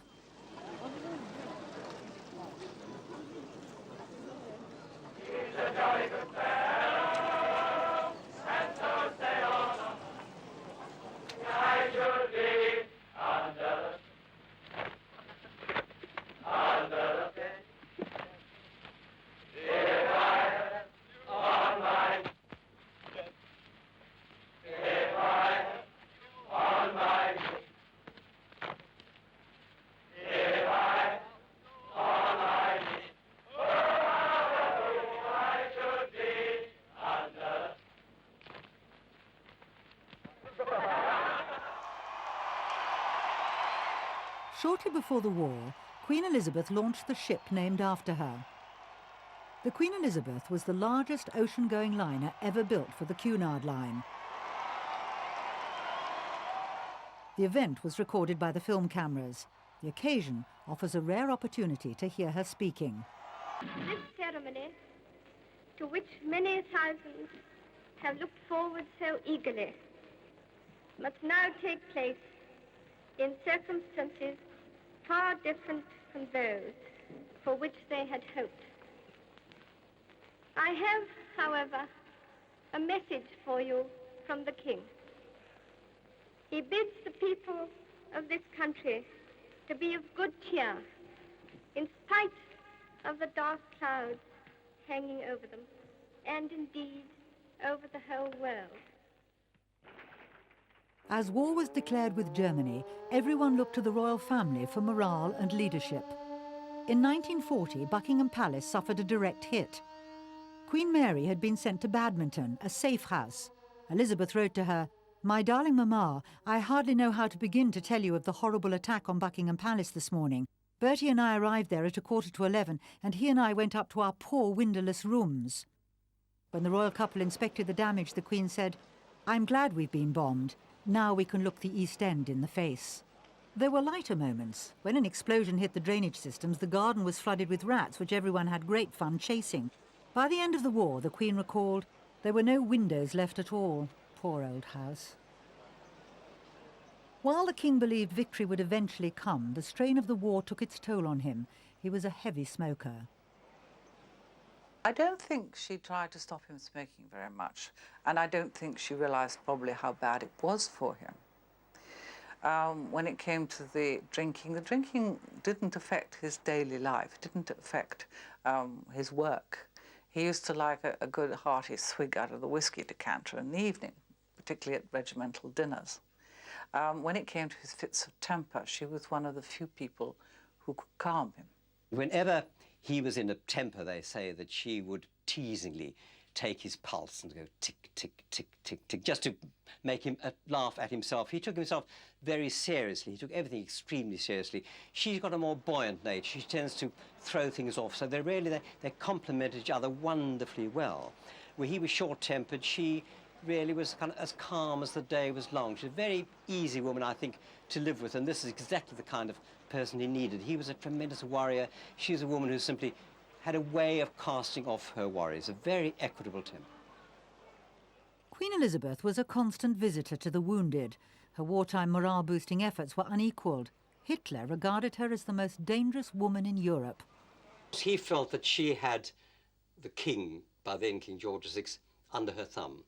Shortly before the war, Queen Elizabeth launched the ship named after her. The Queen Elizabeth was the largest ocean-going liner ever built for the Cunard Line. The event was recorded by the film cameras. The occasion offers a rare opportunity to hear her speaking. This ceremony, to which many thousands have looked forward so eagerly, must now take place in circumstances far different from those for which they had hoped. I have, however, a message for you from the King. He bids the people of this country to be of good cheer, in spite of the dark clouds hanging over them, and indeed over the whole world. As war was declared with Germany, everyone looked to the royal family for morale and leadership. In 1940, Buckingham Palace suffered a direct hit. Queen Mary had been sent to Badminton, a safe house. Elizabeth wrote to her, "My darling Mamma, I hardly know how to begin to tell you of the horrible attack on Buckingham Palace this morning. Bertie and I arrived there at 11:15, and he and I went up to our poor windowless rooms." When the royal couple inspected the damage, the Queen said, "I'm glad we've been bombed. Now we can look the East End in the face." There were lighter moments. When an explosion hit the drainage systems, the garden was flooded with rats, which everyone had great fun chasing. By the end of the war, the Queen recalled, there were no windows left at all. Poor old house. While the King believed victory would eventually come, the strain of the war took its toll on him. He was a heavy smoker. I don't think she tried to stop him smoking very much, and I don't think she realised probably how bad it was for him. When it came to the drinking didn't affect his daily life, it didn't affect his work. He used to like a good hearty swig out of the whiskey decanter in the evening, particularly at regimental dinners. When it came to his fits of temper, she was one of the few people who could calm him. Whenever he was in a temper, they say that she would teasingly take his pulse and go tick, tick, tick, tick, tick, just to make him laugh at himself. He took himself very seriously. He took everything extremely seriously. She's got a more buoyant nature. She tends to throw things off. So they complement each other wonderfully well. Where he was short-tempered, she really was kind of as calm as the day was long. She's a very easy woman, I think, to live with, and this is exactly the kind of person he needed. He was a tremendous warrior. She's a woman who simply had a way of casting off her worries, a very equitable temper. Queen Elizabeth was a constant visitor to the wounded. Her wartime morale-boosting efforts were unequalled. Hitler regarded her as the most dangerous woman in Europe. He felt that she had the king, by then King George VI, under her thumb.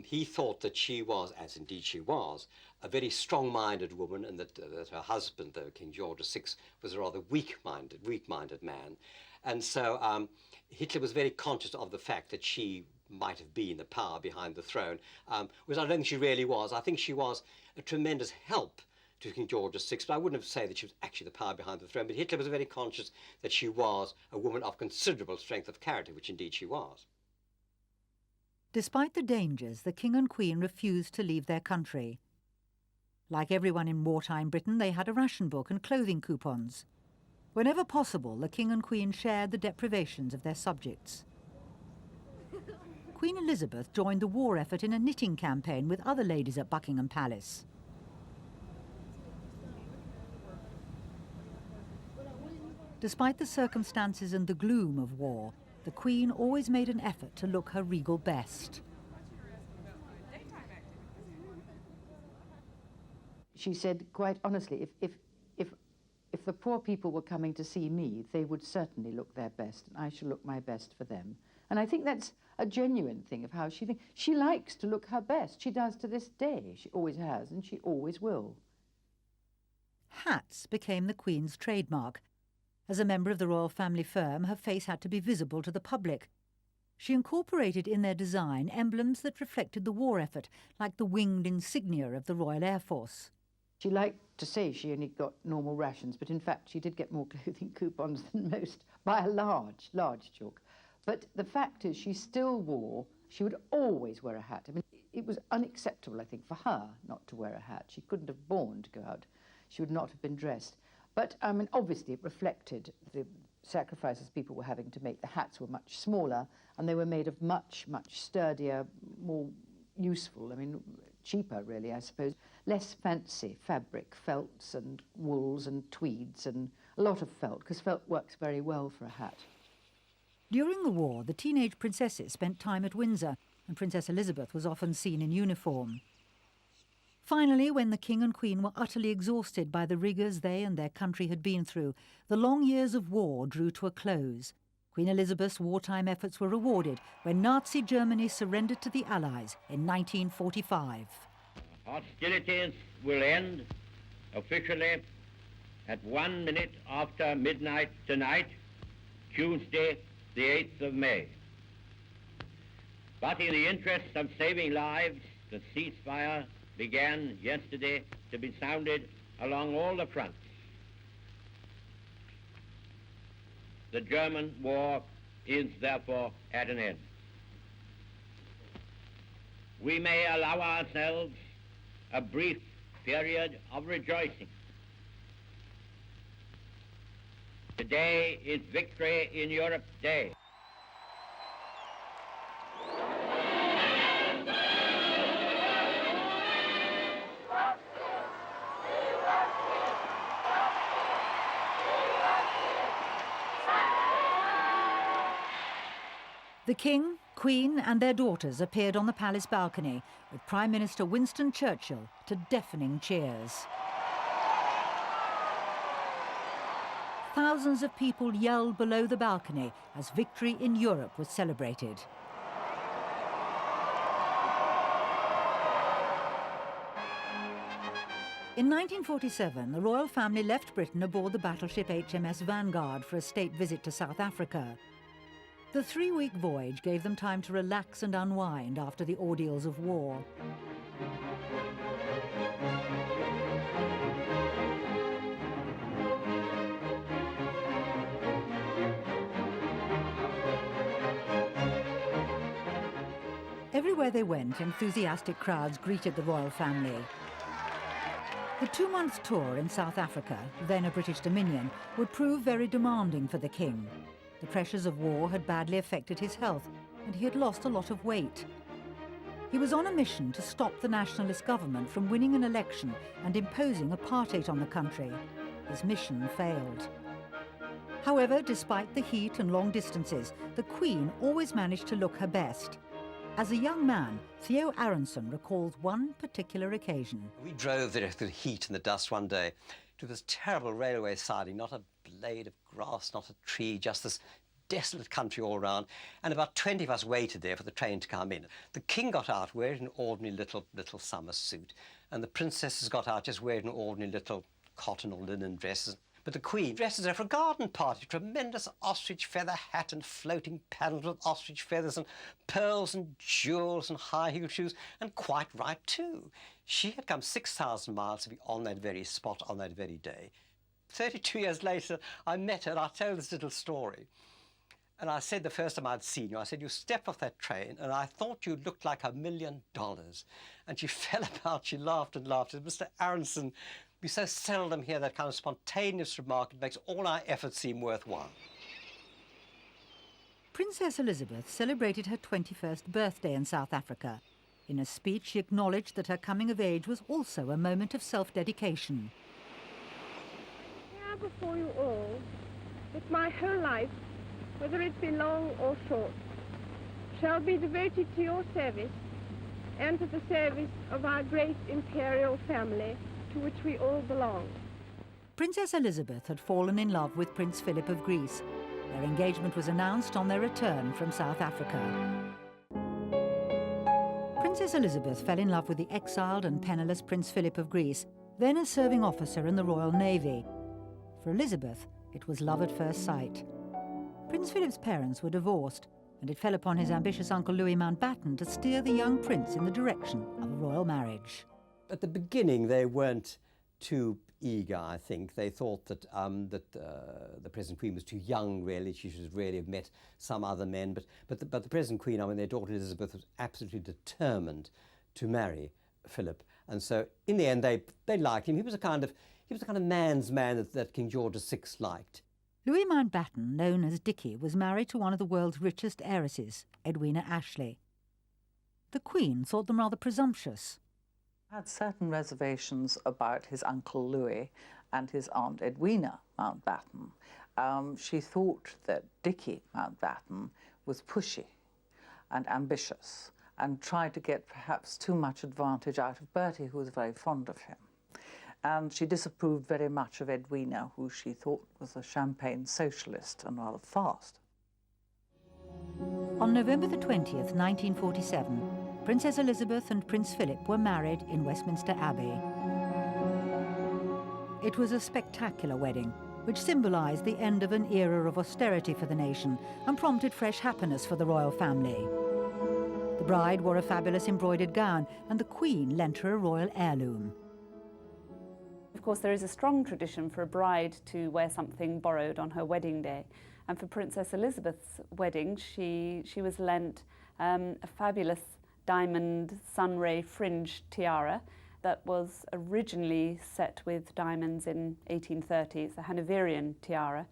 He thought that she was, as indeed she was, a very strong-minded woman, and that her husband, though King George VI, was a rather weak-minded man. And so Hitler was very conscious of the fact that she might have been the power behind the throne, which I don't think she really was. I think she was a tremendous help to King George VI, but I wouldn't say that she was actually the power behind the throne. But Hitler was very conscious that she was a woman of considerable strength of character, which indeed she was. Despite the dangers, the King and Queen refused to leave their country. Like everyone in wartime Britain, they had a ration book and clothing coupons. Whenever possible, the King and Queen shared the deprivations of their subjects. Queen Elizabeth joined the war effort in a knitting campaign with other ladies at Buckingham Palace. Despite the circumstances and the gloom of war, the Queen always made an effort to look her regal best. She said, quite honestly, if the poor people were coming to see me, they would certainly look their best, and I should look my best for them. And I think that's a genuine thing of how she thinks. She likes to look her best. She does to this day. She always has, and she always will. Hats became the Queen's trademark. As a member of the royal family firm, her face had to be visible to the public. She incorporated in their design emblems that reflected the war effort, like the winged insignia of the Royal Air Force. She liked to say she only got normal rations, but in fact she did get more clothing coupons than most, by a large, large chalk. But the fact is she still wore, she would always wear a hat. I mean, it was unacceptable, I think, for her not to wear a hat. She couldn't have borne to go out. She would not have been dressed. But, I mean, obviously it reflected the sacrifices people were having to make. The hats were much smaller, and they were made of much, much sturdier, more useful, I mean, cheaper, really, I suppose. Less fancy fabric, felts and wools and tweeds, and a lot of felt, because felt works very well for a hat. During the war, the teenage princesses spent time at Windsor, and Princess Elizabeth was often seen in uniform. Finally, when the King and Queen were utterly exhausted by the rigours they and their country had been through, the long years of war drew to a close. Queen Elizabeth's wartime efforts were rewarded when Nazi Germany surrendered to the Allies in 1945. Hostilities will end officially at 1 minute after midnight tonight, Tuesday, the 8th of May. But in the interest of saving lives, the ceasefire began yesterday to be sounded along all the fronts. The German war is therefore at an end. We may allow ourselves a brief period of rejoicing. Today is Victory in Europe Day. The King, Queen and their daughters appeared on the palace balcony with Prime Minister Winston Churchill to deafening cheers. Thousands of people yelled below the balcony as victory in Europe was celebrated. In 1947, the royal family left Britain aboard the battleship HMS Vanguard for a state visit to South Africa. The 3-week voyage gave them time to relax and unwind after the ordeals of war. Everywhere they went, enthusiastic crowds greeted the royal family. The 2-month tour in South Africa, then a British Dominion, would prove very demanding for the King. The pressures of war had badly affected his health, and he had lost a lot of weight. He was on a mission to stop the nationalist government from winning an election and imposing apartheid on the country. His mission failed. However, despite the heat and long distances, the Queen always managed to look her best. As a young man, Theo Aronson recalls one particular occasion. We drove there through the heat and the dust one day to this terrible railway siding, not a blade of grass, not a tree, just this desolate country all round, and about 20 of us waited there for the train to come in. The King got out wearing an ordinary little summer suit, and the princesses got out just wearing ordinary little cotton or linen dresses. But the Queen dresses her for a garden party, tremendous ostrich feather hat and floating panels with ostrich feathers and pearls and jewels and high-heeled shoes, and quite right too. She had come 6,000 miles to be on that very spot on that very day. 32 years later, I met her and I told this little story. And I said the first time I'd seen you, I said, you stepped off that train and I thought you looked like $1 million. And she fell about, she laughed and laughed. She said, Mr. Aronson, we so seldom hear that kind of spontaneous remark. It makes all our efforts seem worthwhile. Princess Elizabeth celebrated her 21st birthday in South Africa. In a speech, she acknowledged that her coming of age was also a moment of self-dedication. Now before you all that my whole life, whether it be long or short, shall be devoted to your service and to the service of our great imperial family to which we all belong. Princess Elizabeth had fallen in love with Prince Philip of Greece. Their engagement was announced on their return from South Africa. Princess Elizabeth fell in love with the exiled and penniless Prince Philip of Greece, then a serving officer in the Royal Navy. For Elizabeth, it was love at first sight. Prince Philip's parents were divorced, and it fell upon his ambitious uncle Louis Mountbatten to steer the young prince in the direction of a royal marriage. At the beginning, they weren't too eager, I think. They thought that the present queen was too young, really. She should really have met some other men. But the present queen, I mean, their daughter Elizabeth, was absolutely determined to marry Philip. And so, in the end, they liked him. He was a kind of man's man that King George VI liked. Louis Mountbatten, known as Dickie, was married to one of the world's richest heiresses, Edwina Ashley. The Queen thought them rather presumptuous. Had certain reservations about his uncle Louis and his aunt Edwina Mountbatten. She thought that Dickie Mountbatten was pushy and ambitious and tried to get perhaps too much advantage out of Bertie, who was very fond of him. And she disapproved very much of Edwina, who she thought was a champagne socialist and rather fast. On November the 20th, 1947, Princess Elizabeth and Prince Philip were married in Westminster Abbey. It was a spectacular wedding, which symbolised the end of an era of austerity for the nation and prompted fresh happiness for the royal family. The bride wore a fabulous embroidered gown, and the Queen lent her a royal heirloom. Of course, there is a strong tradition for a bride to wear something borrowed on her wedding day. And for Princess Elizabeth's wedding, she was lent a fabulous diamond sunray fringe tiara that was originally set with diamonds in 1830. It's a Hanoverian tiara,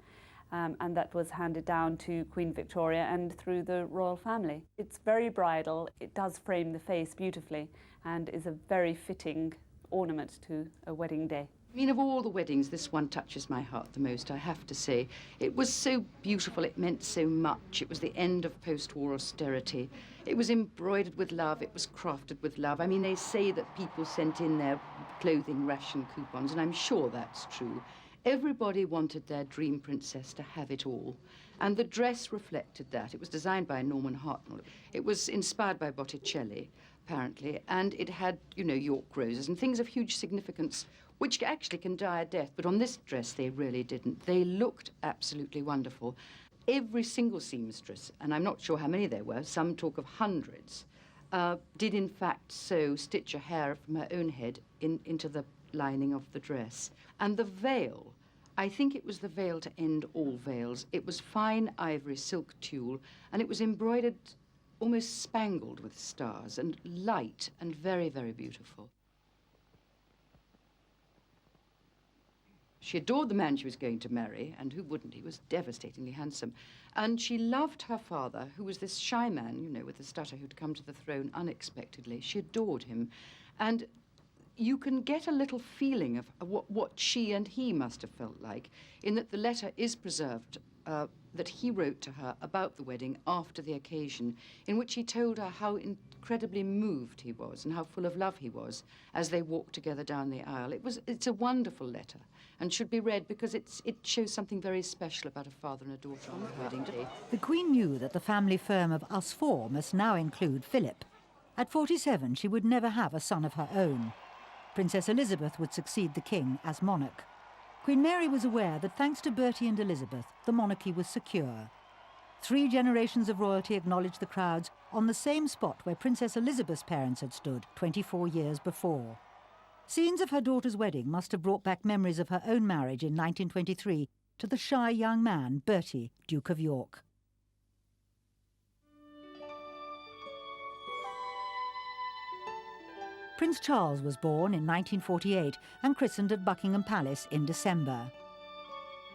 and that was handed down to Queen Victoria and through the royal family. It's very bridal. It does frame the face beautifully and is a very fitting ornament to a wedding day. I mean, of all the weddings, this one touches my heart the most, I have to say. It was so beautiful, it meant so much. It was the end of post-war austerity. It was embroidered with love, it was crafted with love. I mean, they say that people sent in their clothing ration coupons, and I'm sure that's true. Everybody wanted their dream princess to have it all. And the dress reflected that. It was designed by Norman Hartnell. It was inspired by Botticelli, apparently, and it had, you know, York roses and things of huge significance, which actually can die a death, but on this dress they really didn't. They looked absolutely wonderful. Every single seamstress, and I'm not sure how many there were, some talk of hundreds, did in fact stitch a hair from her own head into the lining of the dress. And the veil, I think it was the veil to end all veils. It was fine ivory silk tulle, and it was embroidered, almost spangled with stars, and light and very, very beautiful. She adored the man she was going to marry, and who wouldn't? He was devastatingly handsome. And she loved her father, who was this shy man, you know, with a stutter, who'd come to the throne unexpectedly. She adored him. And you can get a little feeling of what she and he must have felt like, in that the letter is preserved that he wrote to her about the wedding after the occasion, in which he told her how incredibly moved he was and how full of love he was as they walked together down the aisle. It's a wonderful letter and should be read because it shows something very special about a father and a daughter on the wedding day. The Queen knew that the family firm of us four must now include Philip. At 47, she would never have a son of her own. Princess Elizabeth would succeed the king as monarch. Queen Mary was aware that thanks to Bertie and Elizabeth, the monarchy was secure. 3 generations of royalty acknowledged the crowds on the same spot where Princess Elizabeth's parents had stood 24 years before. Scenes of her daughter's wedding must have brought back memories of her own marriage in 1923 to the shy young man, Bertie, Duke of York. Prince Charles was born in 1948 and christened at Buckingham Palace in December.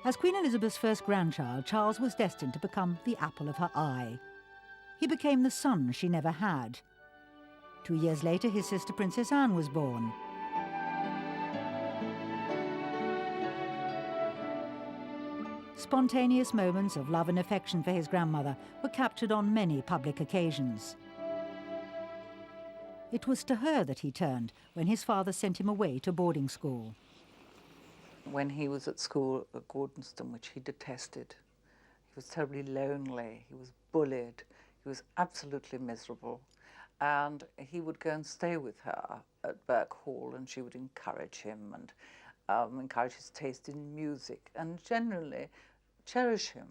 As Queen Elizabeth's first grandchild, Charles was destined to become the apple of her eye. He became the son she never had. 2 years later, his sister Princess Anne was born. spontaneous moments of love and affection for his grandmother were captured on many public occasions. It was to her that he turned when his father sent him away to boarding school. When he was at school at Gordonston, which he detested, he was terribly lonely, he was bullied, he was absolutely miserable. And he would go and stay with her at Burke Hall, and she would encourage him and encourage his taste in music and generally cherish him.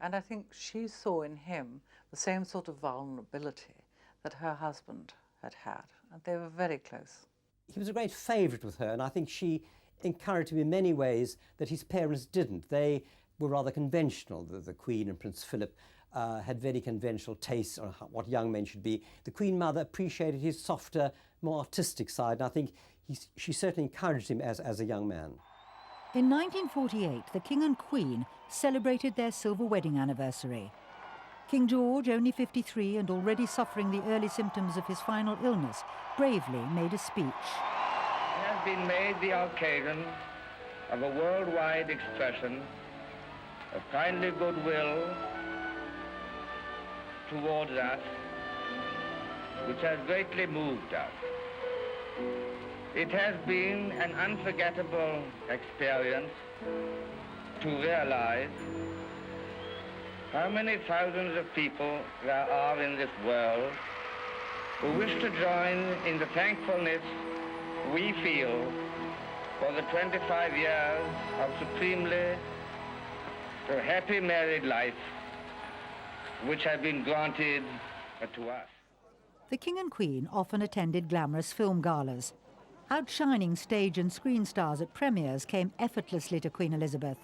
And I think she saw in him the same sort of vulnerability that her husband had had, and they were very close. He was a great favourite with her, and I think she encouraged him in many ways that his parents didn't. They were rather conventional. The Queen and Prince Philip had very conventional tastes on what young men should be. The Queen Mother appreciated his softer, more artistic side, and I think she certainly encouraged him as a young man. In 1948, the King and Queen celebrated their silver wedding anniversary. King George, only 53 and already suffering the early symptoms of his final illness, bravely made a speech. It has been made the occasion of a worldwide expression of kindly goodwill towards us, which has greatly moved us. It has been an unforgettable experience to realize how many thousands of people there are in this world who wish to join in the thankfulness we feel for the 25 years of supremely happy married life which have been granted to us. The King and Queen often attended glamorous film galas. Outshining stage and screen stars at premieres came effortlessly to Queen Elizabeth.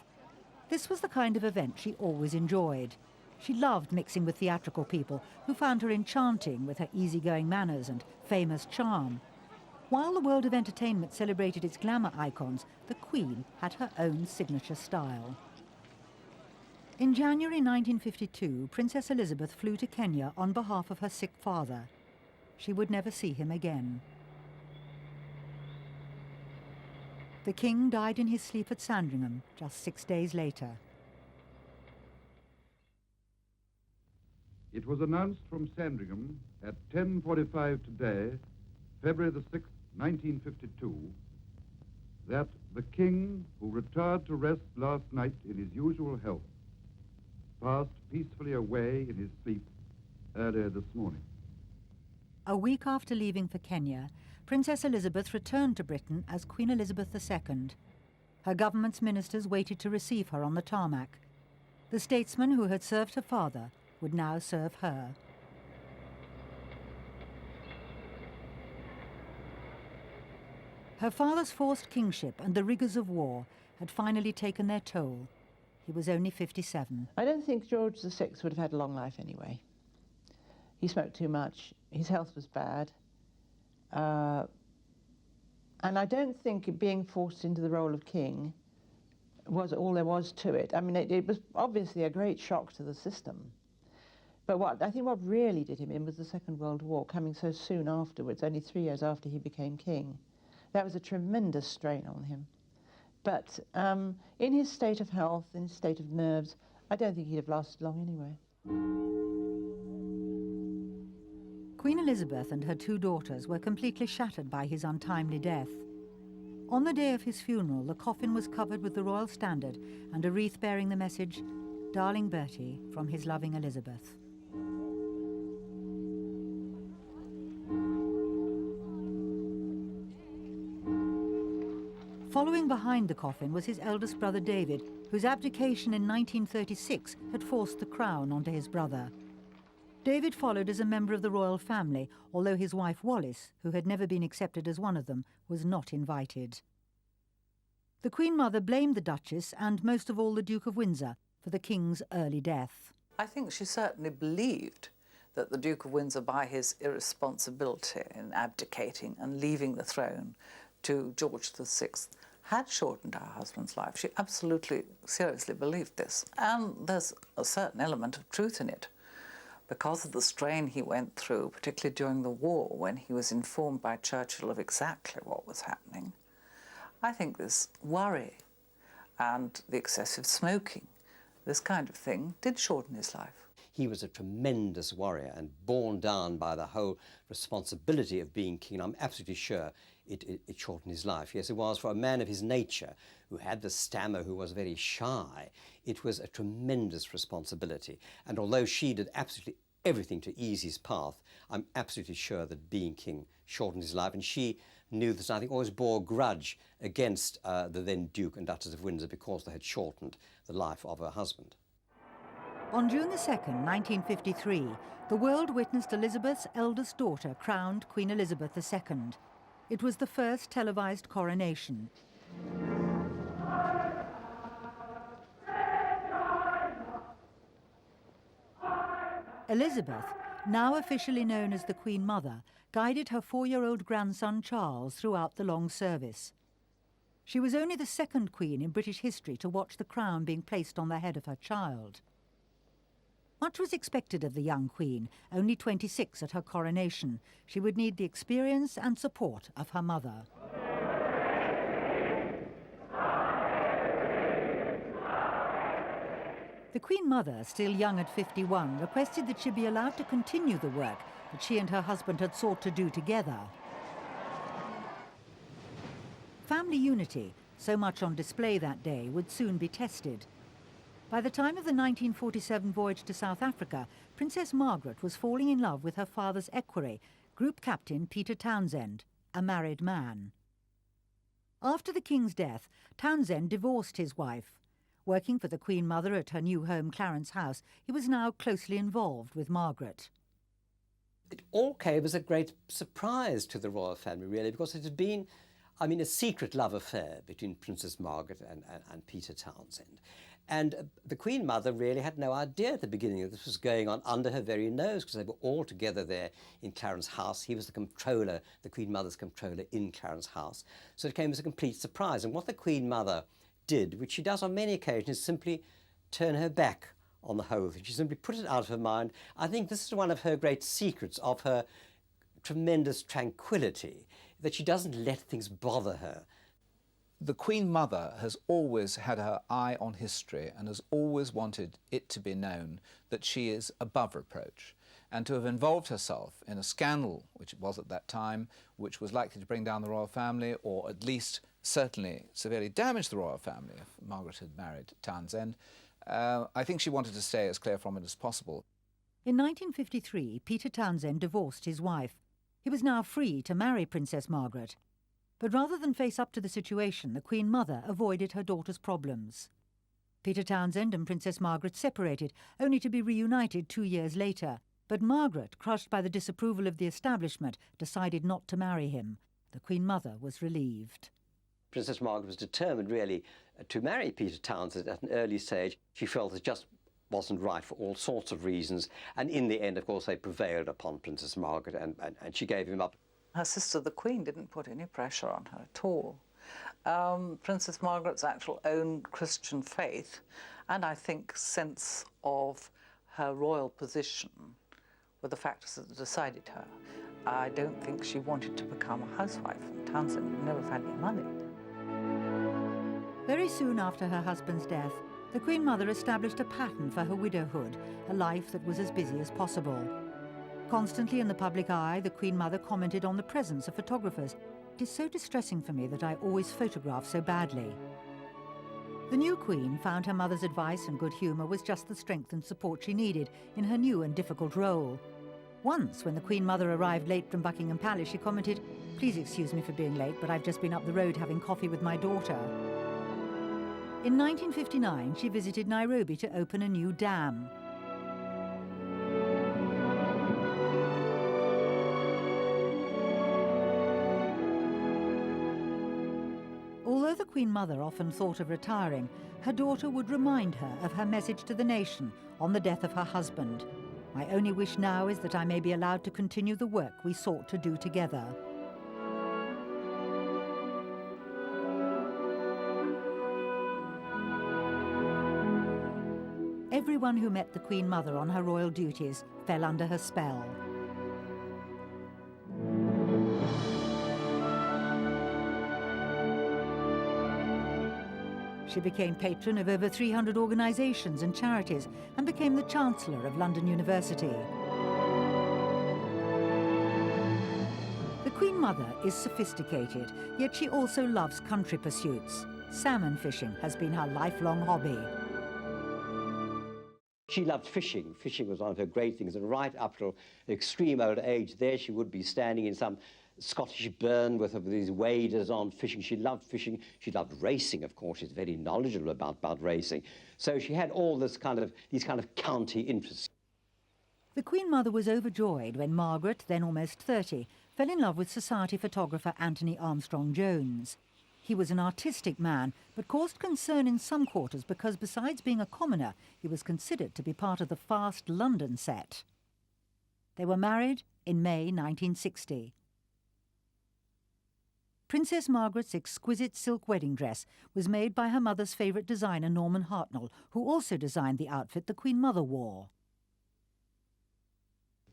This was the kind of event she always enjoyed. She loved mixing with theatrical people who found her enchanting with her easygoing manners and famous charm. While the world of entertainment celebrated its glamour icons, the Queen had her own signature style. In January 1952, Princess Elizabeth flew to Kenya on behalf of her sick father. She would never see him again. The King died in his sleep at Sandringham just 6 days later. It was announced from Sandringham at 10:45 today, February the 6th, 1952, that the King, who retired to rest last night in his usual health, passed peacefully away in his sleep earlier this morning. A week after leaving for Kenya, Princess Elizabeth returned to Britain as Queen Elizabeth II. Her government's ministers waited to receive her on the tarmac. The statesman who had served her father would now serve her. Her father's forced kingship and the rigours of war had finally taken their toll. He was only 57. I don't think George VI would have had a long life anyway. He smoked too much, his health was bad, and I don't think being forced into the role of king was all there was to it. I mean, it was obviously a great shock to the system. But I think what really did him in was the Second World War, coming so soon afterwards, only 3 years after he became king. That was a tremendous strain on him. But in his state of health, in his state of nerves, I don't think he'd have lasted long anyway. Queen Elizabeth and her 2 daughters were completely shattered by his untimely death. On the day of his funeral, the coffin was covered with the royal standard and a wreath bearing the message, "Darling Bertie, from his loving Elizabeth." Following behind the coffin was his eldest brother David, whose abdication in 1936 had forced the crown onto his brother. David followed as a member of the royal family, although his wife Wallis, who had never been accepted as one of them, was not invited. The Queen Mother blamed the Duchess and most of all the Duke of Windsor for the King's early death. I think she certainly believed that the Duke of Windsor, by his irresponsibility in abdicating and leaving the throne to George VI, had shortened her husband's life. She absolutely, seriously believed this. And there's a certain element of truth in it. Because of the strain he went through, particularly during the war, when he was informed by Churchill of exactly what was happening, I think this worry and the excessive smoking this kind of thing did shorten his life. He was a tremendous warrior and borne down by the whole responsibility of being king. I'm absolutely sure it shortened his life. Yes, it was for a man of his nature, who had the stammer, who was very shy. It was a tremendous responsibility. And although she did absolutely everything to ease his path, I'm absolutely sure that being king shortened his life. And she knew this, and I think always bore a grudge against the then Duke and Duchess of Windsor because they had shortened the life of her husband. On June 2nd, 1953, the world witnessed Elizabeth's eldest daughter crowned Queen Elizabeth II. It was the first televised coronation. Elizabeth, now officially known as the Queen Mother, guided her 4-year-old grandson Charles throughout the long service. She was only the second queen in British history to watch the crown being placed on the head of her child. Much was expected of the young queen, only 26 at her coronation. She would need the experience and support of her mother. The Queen Mother, still young at 51, requested that she be allowed to continue the work that she and her husband had sought to do together. Family unity, so much on display that day, would soon be tested. By the time of the 1947 voyage to South Africa, Princess Margaret was falling in love with her father's equerry, Group Captain Peter Townsend, a married man. After the King's death, Townsend divorced his wife. Working for the Queen Mother at her new home, Clarence House, he was now closely involved with Margaret. It all came as a great surprise to the royal family, really, because it had been, a secret love affair between Princess Margaret and Peter Townsend. And the Queen Mother really had no idea at the beginning that this was going on under her very nose, because they were all together there in Clarence House. He was the comptroller, the Queen Mother's comptroller in Clarence House. So it came as a complete surprise. And what the Queen Mother did, which she does on many occasions, is simply turn her back on the whole thing. She simply put it out of her mind. I think this is one of her great secrets of her tremendous tranquility, that she doesn't let things bother her. The Queen Mother has always had her eye on history and has always wanted it to be known that she is above reproach. And to have involved herself in a scandal, which it was at that time, which was likely to bring down the royal family, or at least certainly severely damage the royal family if Margaret had married Townsend, I think she wanted to stay as clear from it as possible. In 1953, Peter Townsend divorced his wife. He was now free to marry Princess Margaret. But rather than face up to the situation, the Queen Mother avoided her daughter's problems. Peter Townsend and Princess Margaret separated, only to be reunited 2 years later. But Margaret, crushed by the disapproval of the establishment, decided not to marry him. The Queen Mother was relieved. Princess Margaret was determined, really, to marry Peter Townsend at an early stage. She felt it just wasn't right for all sorts of reasons. And in the end, of course, they prevailed upon Princess Margaret and she gave him up. Her sister, the Queen, didn't put any pressure on her at all. Princess Margaret's actual own Christian faith, and I think sense of her royal position, were the factors that decided her. I don't think she wanted to become a housewife, and Townsend never had any money. Very soon after her husband's death, the Queen Mother established a pattern for her widowhood, a life that was as busy as possible. Constantly in the public eye, the Queen Mother commented on the presence of photographers. It is so distressing for me that I always photograph so badly. The new Queen found her mother's advice and good humour was just the strength and support she needed in her new and difficult role. Once, when the Queen Mother arrived late from Buckingham Palace, she commented, "Please excuse me for being late, but I've just been up the road having coffee with my daughter." In 1959, she visited Nairobi to open a new dam. Although the Queen Mother often thought of retiring, her daughter would remind her of her message to the nation on the death of her husband. "My only wish now is that I may be allowed to continue the work we sought to do together." Everyone who met the Queen Mother on her royal duties fell under her spell. She became patron of over 300 organisations and charities and became the Chancellor of London University. The Queen Mother is sophisticated, yet she also loves country pursuits. Salmon fishing has been her lifelong hobby. She loved fishing. Fishing was one of her great things, and right up to extreme old age, there she would be standing in some Scottish burn with these waders on fishing. She loved fishing. She loved racing, of course. She's very knowledgeable about racing. So she had all these kind of county interests. The Queen Mother was overjoyed when Margaret, then almost 30, fell in love with society photographer Anthony Armstrong-Jones. He was an artistic man, but caused concern in some quarters because besides being a commoner, he was considered to be part of the fast London set. They were married in May 1960. Princess Margaret's exquisite silk wedding dress was made by her mother's favourite designer Norman Hartnell, who also designed the outfit the Queen Mother wore.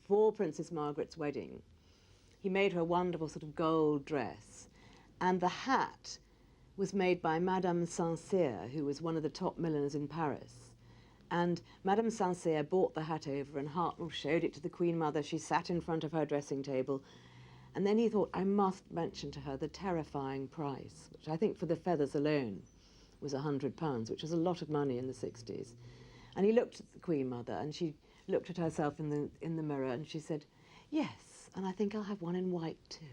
For Princess Margaret's wedding, he made her a wonderful sort of gold dress, and the hat was made by Madame Saint-Cyr, who was one of the top milliners in Paris. And Madame Saint-Cyr bought the hat over, and Hartnell showed it to the Queen Mother. She sat in front of her dressing table, and then he thought, I must mention to her the terrifying price, which I think for the feathers alone was £100, which was a lot of money in the 60s. And he looked at the Queen Mother, and she looked at herself in the mirror, and she said, yes, and I think I'll have one in white too.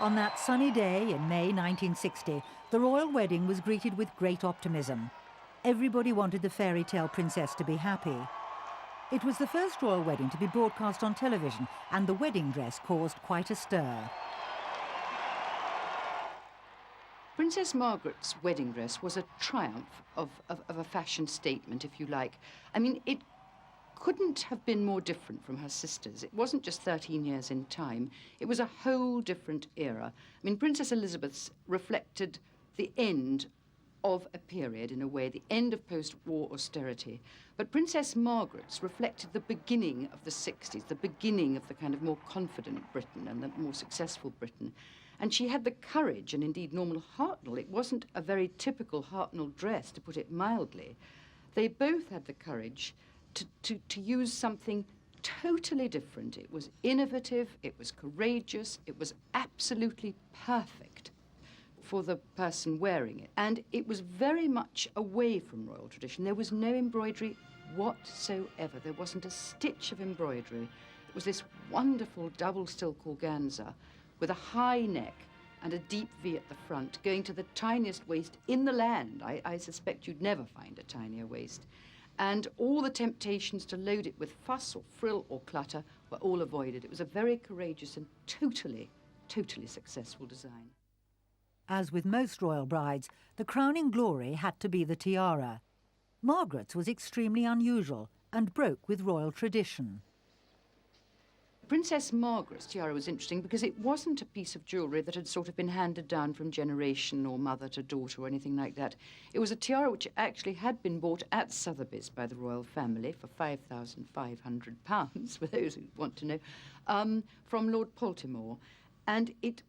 On that sunny day in May 1960, the royal wedding was greeted with great optimism. Everybody wanted the fairy tale princess to be happy. It was the first royal wedding to be broadcast on television, and the wedding dress caused quite a stir. Princess Margaret's wedding dress was a triumph of a fashion statement, if you like. I mean, it couldn't have been more different from her sisters. It wasn't just 13 years in time. It was a whole different era. I mean, Princess Elizabeth's reflected the end of a period, in a way, the end of post-war austerity. But Princess Margaret's reflected the beginning of the 60s, the beginning of the kind of more confident Britain and the more successful Britain. And she had the courage, and indeed Norman Hartnell, it wasn't a very typical Hartnell dress, to put it mildly. They both had the courage to use something totally different. It was innovative, it was courageous, it was absolutely perfect for the person wearing it. And it was very much away from royal tradition. There was no embroidery whatsoever. There wasn't a stitch of embroidery. It was this wonderful double silk organza with a high neck and a deep V at the front, going to the tiniest waist in the land. I suspect you'd never find a tinier waist. And all the temptations to load it with fuss or frill or clutter were all avoided. It was a very courageous and totally successful design. As with most royal brides, the crowning glory had to be the tiara. Margaret's was extremely unusual and broke with royal tradition. Princess Margaret's tiara was interesting because it wasn't a piece of jewellery that had sort of been handed down from generation or mother to daughter or anything like that. It was a tiara which actually had been bought at Sotheby's by the royal family for £5,500, for those who want to know, from Lord Baltimore. And it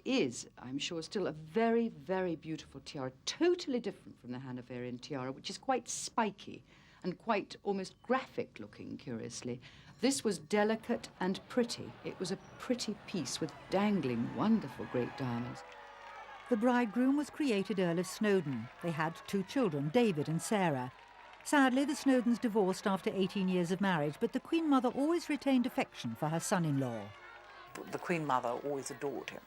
is, I'm sure, still a very, very beautiful tiara, totally different from the Hanoverian tiara, which is quite spiky and quite almost graphic looking, curiously. This was delicate and pretty. It was a pretty piece with dangling, wonderful great diamonds. The bridegroom was created Earl of Snowdon. They had 2 children, David and Sarah. Sadly, the Snowdons divorced after 18 years of marriage, but the Queen Mother always retained affection for her son-in-law. The Queen Mother always adored him,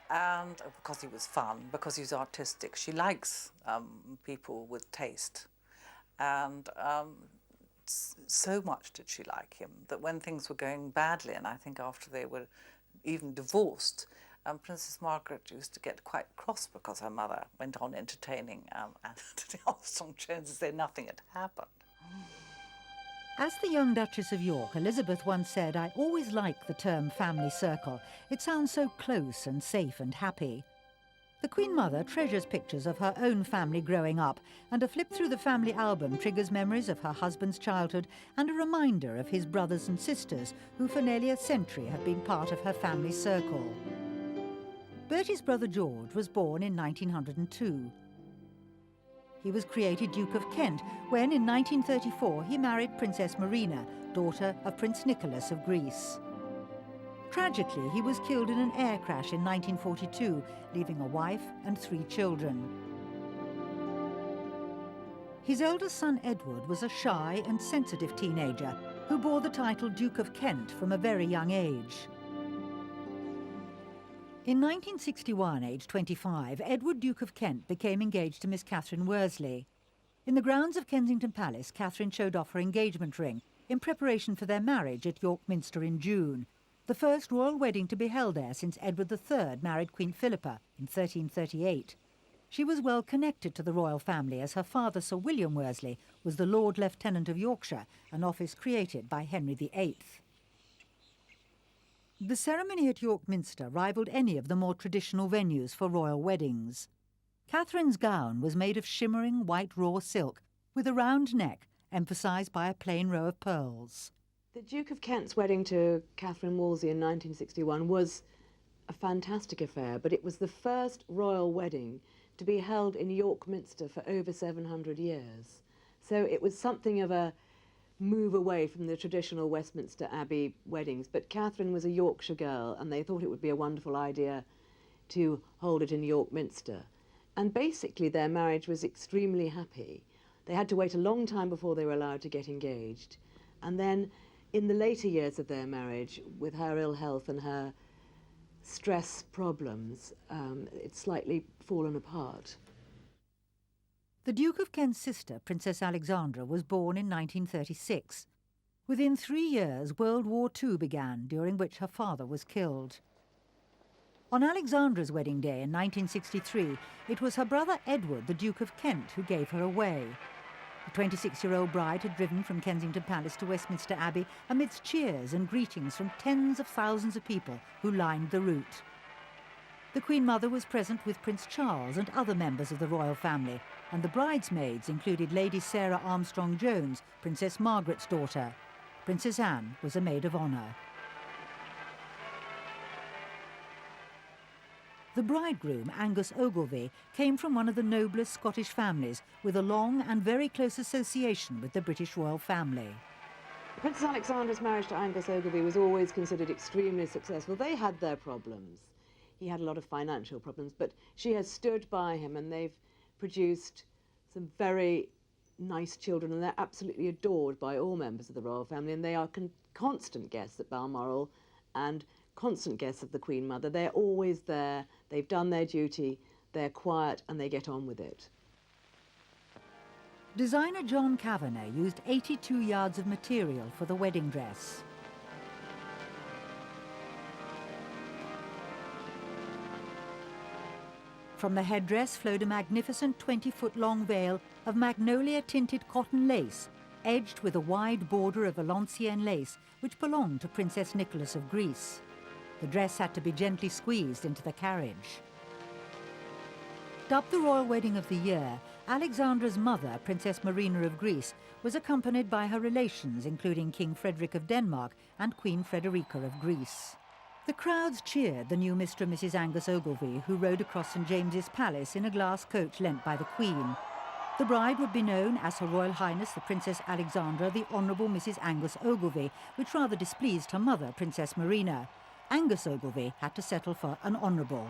and because he was fun, because he was artistic. She likes people with taste, and so much did she like him that when things were going badly, and I think after they were even divorced, Princess Margaret used to get quite cross because her mother went on entertaining Anthony Armstrong-Jones as though nothing had happened. As the young Duchess of York, Elizabeth once said, "I always like the term family circle. It sounds so close and safe and happy." The Queen Mother treasures pictures of her own family growing up, and a flip through the family album triggers memories of her husband's childhood and a reminder of his brothers and sisters, who for nearly a century have been part of her family circle. Bertie's brother George was born in 1902. He was created Duke of Kent when, in 1934, he married Princess Marina, daughter of Prince Nicholas of Greece. Tragically, he was killed in an air crash in 1942, leaving a wife and 3 children. His eldest son, Edward, was a shy and sensitive teenager who bore the title Duke of Kent from a very young age. In 1961, aged 25, Edward, Duke of Kent, became engaged to Miss Catherine Worsley. In the grounds of Kensington Palace, Catherine showed off her engagement ring in preparation for their marriage at York Minster in June, the first royal wedding to be held there since Edward III married Queen Philippa in 1338. She was well connected to the royal family, as her father, Sir William Worsley, was the Lord Lieutenant of Yorkshire, an office created by Henry VIII. The ceremony at York Minster rivalled any of the more traditional venues for royal weddings. Catherine's gown was made of shimmering white raw silk with a round neck emphasised by a plain row of pearls. The Duke of Kent's wedding to Catherine Wolsey in 1961 was a fantastic affair, but it was the first royal wedding to be held in York Minster for over 700 years. So it was something of a move away from the traditional Westminster Abbey weddings. But Catherine was a Yorkshire girl, and they thought it would be a wonderful idea to hold it in York Minster. And basically their marriage was extremely happy. They had to wait a long time before they were allowed to get engaged. And then in the later years of their marriage, with her ill health and her stress problems, it's slightly fallen apart. The Duke of Kent's sister, Princess Alexandra, was born in 1936. Within 3 years, World War II began, during which her father was killed. On Alexandra's wedding day in 1963, it was her brother Edward, the Duke of Kent, who gave her away. The 26-year-old bride had driven from Kensington Palace to Westminster Abbey amidst cheers and greetings from tens of thousands of people who lined the route. The Queen Mother was present with Prince Charles and other members of the royal family, and the bridesmaids included Lady Sarah Armstrong-Jones, Princess Margaret's daughter. Princess Anne was a maid of honour. The bridegroom, Angus Ogilvy, came from one of the noblest Scottish families with a long and very close association with the British royal family. Princess Alexandra's marriage to Angus Ogilvy was always considered extremely successful. They had their problems. He had a lot of financial problems, but she has stood by him, and they've produced some very nice children, and they're absolutely adored by all members of the royal family, and they are constant guests at Balmoral and constant guests of the Queen Mother. They're always there, they've done their duty, they're quiet, and they get on with it. Designer John Kavanagh used 82 yards of material for the wedding dress. From the headdress flowed a magnificent 20-foot-long veil of magnolia-tinted cotton lace, edged with a wide border of Valenciennes lace, which belonged to Princess Nicholas of Greece. The dress had to be gently squeezed into the carriage. Dubbed the Royal Wedding of the Year, Alexandra's mother, Princess Marina of Greece, was accompanied by her relations, including King Frederick of Denmark and Queen Frederica of Greece. The crowds cheered the new Mr. and Mrs. Angus Ogilvy, who rode across St James's Palace in a glass coach lent by the Queen. The bride would be known as Her Royal Highness the Princess Alexandra, the Honourable Mrs. Angus Ogilvy, which rather displeased her mother, Princess Marina. Angus Ogilvy had to settle for an Honourable.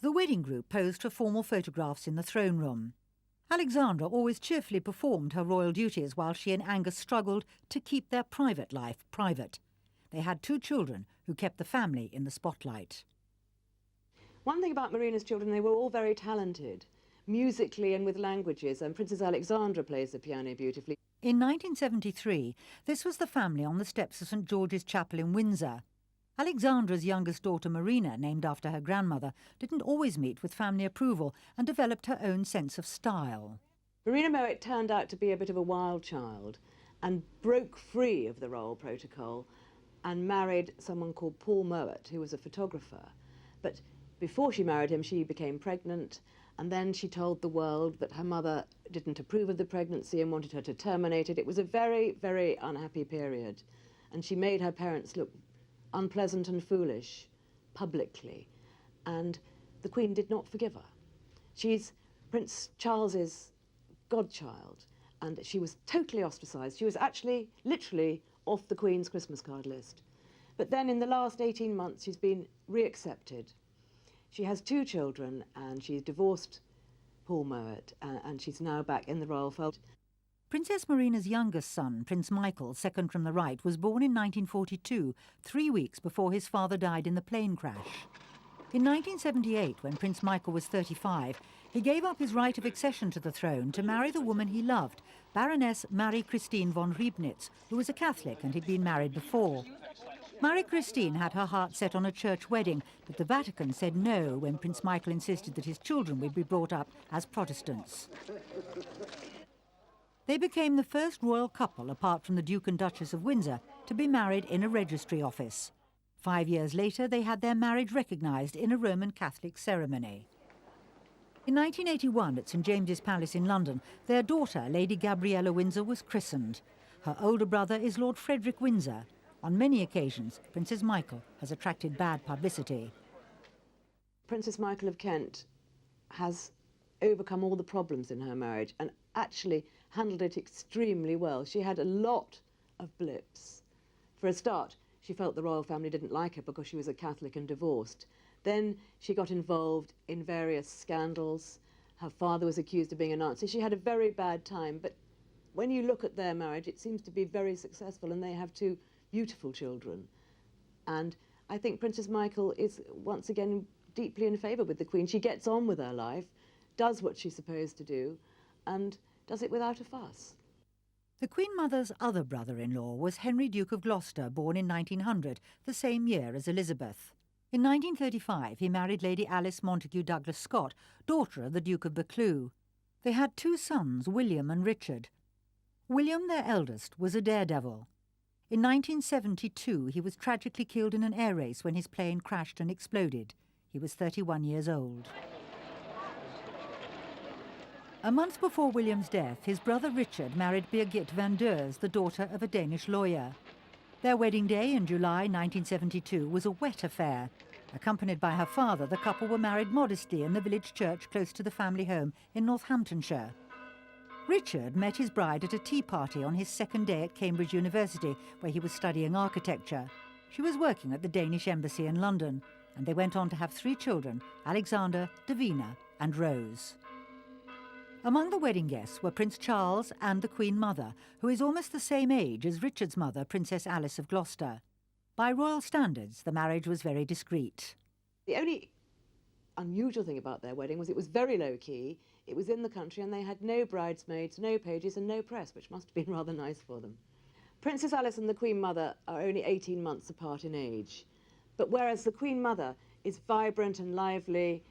The wedding group posed for formal photographs in the throne room. Alexandra always cheerfully performed her royal duties while she and Angus struggled to keep their private life private. They had 2 children who kept the family in the spotlight. One thing about Marina's children, they were all very talented, musically and with languages, and Princess Alexandra plays the piano beautifully. In 1973, this was the family on the steps of St George's Chapel in Windsor. Alexandra's youngest daughter, Marina, named after her grandmother, didn't always meet with family approval and developed her own sense of style. Marina Mowat turned out to be a bit of a wild child and broke free of the royal protocol and married someone called Paul Mowat, who was a photographer. But before she married him, she became pregnant, and then she told the world that her mother didn't approve of the pregnancy and wanted her to terminate it. It was a very, very unhappy period, and she made her parents look unpleasant and foolish publicly, and the Queen did not forgive her. She's Prince Charles's godchild, and she was totally ostracised. She was actually literally off the Queen's Christmas card list. But then in the last 18 months she's been reaccepted. She has 2 children and she's divorced Paul Moet, and she's now back in the royal fold. Princess Marina's youngest son, Prince Michael, second from the right, was born in 1942, 3 weeks before his father died in the plane crash. In 1978, when Prince Michael was 35, he gave up his right of accession to the throne to marry the woman he loved, Baroness Marie Christine von Riebnitz, who was a Catholic and had been married before. Marie Christine had her heart set on a church wedding, but the Vatican said no when Prince Michael insisted that his children would be brought up as Protestants. They became the first royal couple, apart from the Duke and Duchess of Windsor, to be married in a registry office. 5 years later, they had their marriage recognised in a Roman Catholic ceremony. In 1981, at St James's Palace in London, their daughter, Lady Gabriella Windsor, was christened. Her older brother is Lord Frederick Windsor. On many occasions, Princess Michael has attracted bad publicity. Princess Michael of Kent has overcome all the problems in her marriage and actually handled it extremely well. She had a lot of blips. For a start, she felt the royal family didn't like her because she was a Catholic and divorced. Then she got involved in various scandals. Her father was accused of being a Nazi. She had a very bad time, but when you look at their marriage, it seems to be very successful, and they have 2 beautiful children. And I think Princess Michael is once again deeply in favour with the Queen. She gets on with her life, does what she's supposed to do, and does it without a fuss. The Queen Mother's other brother-in-law was Henry, Duke of Gloucester, born in 1900, the same year as Elizabeth. In 1935, he married Lady Alice Montagu Douglas Scott, daughter of the Duke of Buccleuch. They had 2 sons, William and Richard. William, their eldest, was a daredevil. In 1972, he was tragically killed in an air race when his plane crashed and exploded. He was 31 years old. A month before William's death, his brother Richard married Birgit van Deurs, the daughter of a Danish lawyer. Their wedding day in July 1972 was a wet affair. Accompanied by her father, the couple were married modestly in the village church close to the family home in Northamptonshire. Richard met his bride at a tea party on his second day at Cambridge University, where he was studying architecture. She was working at the Danish embassy in London, and they went on to have 3 children, Alexander, Davina and Rose. Among the wedding guests were Prince Charles and the Queen Mother, who is almost the same age as Richard's mother, Princess Alice of Gloucester. By royal standards, the marriage was very discreet. The only unusual thing about their wedding was it was very low-key, it was in the country, and they had no bridesmaids, no pages and no press, which must have been rather nice for them. Princess Alice and the Queen Mother are only 18 months apart in age, but whereas the Queen Mother is vibrant and lively,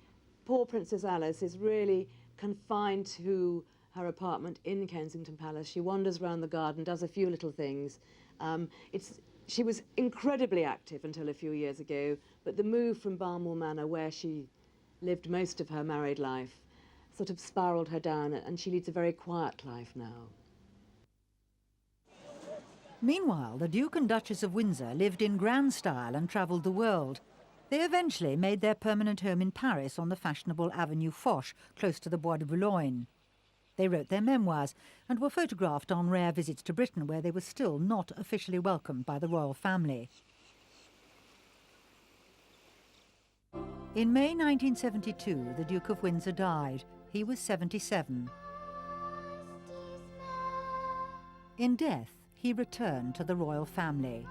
poor Princess Alice is really confined to her apartment in Kensington Palace. She wanders around the garden, does a few little things. She was incredibly active until a few years ago, but the move from Balmoral Manor, where she lived most of her married life, sort of spiralled her down, and she leads a very quiet life now. Meanwhile, the Duke and Duchess of Windsor lived in grand style and travelled the world. They eventually made their permanent home in Paris on the fashionable Avenue Foch, close to the Bois de Boulogne. They wrote their memoirs and were photographed on rare visits to Britain, where they were still not officially welcomed by the royal family. In May 1972, the Duke of Windsor died. He was 77. In death, he returned to the royal family.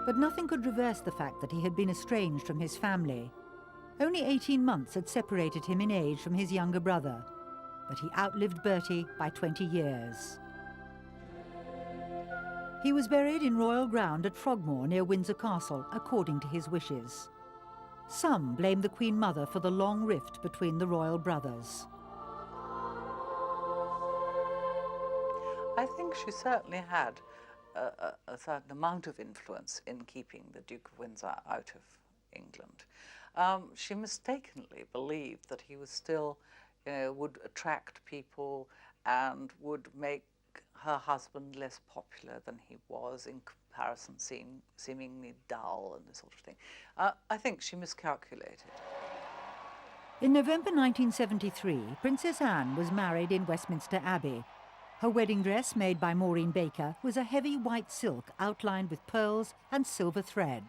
But nothing could reverse the fact that he had been estranged from his family. Only 18 months had separated him in age from his younger brother, but he outlived Bertie by 20 years. He was buried in royal ground at Frogmore near Windsor Castle, according to his wishes. Some blame the Queen Mother for the long rift between the royal brothers. I think she certainly had a certain amount of influence in keeping the Duke of Windsor out of England. She mistakenly believed that he was still, would attract people and would make her husband less popular than he was, in comparison seemingly dull and this sort of thing. I think she miscalculated. In November 1973, Princess Anne was married in Westminster Abbey. Her wedding dress, made by Maureen Baker, was a heavy white silk outlined with pearls and silver thread.